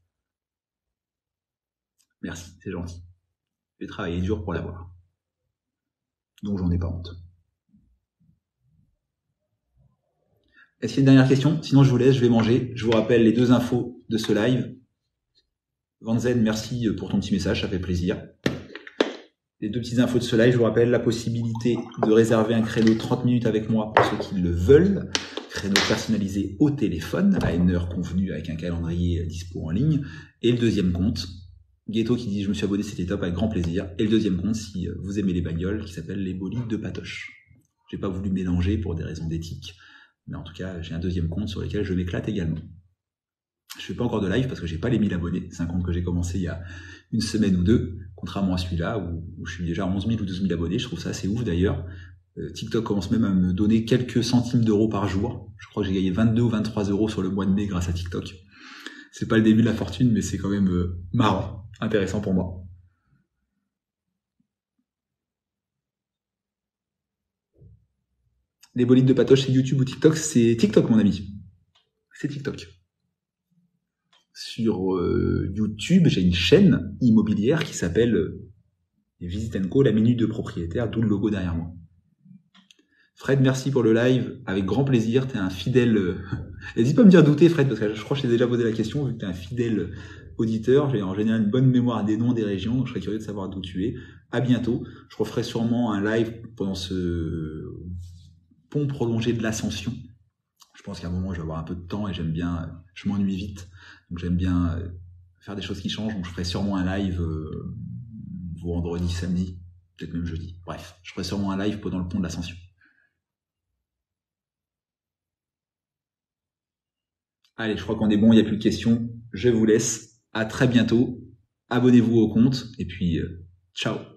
Merci, c'est gentil. J'ai travaillé dur pour l'avoir. Donc j'en ai pas honte. Est-ce qu'il y a une dernière question? Sinon je vous laisse, je vais manger. Je vous rappelle les 2 infos de ce live. Vanzen, merci pour ton petit message, ça fait plaisir. Les 2 petites infos de ce live, je vous rappelle la possibilité de réserver un créneau 30 minutes avec moi pour ceux qui le veulent. Créneau personnalisé au téléphone, à une heure convenue avec un calendrier dispo en ligne. Et le deuxième compte, Ghetto qui dit je me suis abonné, c'était top, avec grand plaisir. Et le deuxième compte, si vous aimez les bagnoles, qui s'appelle les bolides de Patoche. J'ai pas voulu mélanger pour des raisons d'éthique, mais en tout cas, j'ai un deuxième compte sur lequel je m'éclate également. Je fais pas encore de live parce que j'ai pas les 1000 abonnés. C'est un compte que j'ai commencé il y a une semaine ou 2, contrairement à celui-là où je suis déjà à 11 000 ou 12 000 abonnés. Je trouve ça assez ouf d'ailleurs. TikTok commence même à me donner quelques centimes d'euros par jour. Je crois que j'ai gagné 22 ou 23 euros sur le mois de mai grâce à TikTok. C'est pas le début de la fortune, mais c'est quand même marrant, intéressant pour moi. Les bolides de Patoche, c'est YouTube ou TikTok? C'est TikTok, mon ami. C'est TikTok. Sur YouTube, j'ai une chaîne immobilière qui s'appelle Visit & Co, la minute de propriétaire, d'où le logo derrière moi. Fred, merci pour le live, avec grand plaisir, t'es un fidèle... N'hésite pas à me dire douter Fred, parce que je crois que je t'ai déjà posé la question, vu que t'es un fidèle auditeur, j'ai en général une bonne mémoire des noms des régions, donc je serais curieux de savoir d'où tu es. À bientôt, je referai sûrement un live pendant ce pont prolongé de l'Ascension. Je pense qu'à un moment je vais avoir un peu de temps et j'aime bien, je m'ennuie vite, donc j'aime bien faire des choses qui changent, donc je ferai sûrement un live vendredi, samedi, peut-être même jeudi. Bref, je ferai sûrement un live pendant le pont de l'Ascension. Allez, je crois qu'on est bon, il n'y a plus de questions. Je vous laisse. À très bientôt. Abonnez-vous au compte et puis ciao.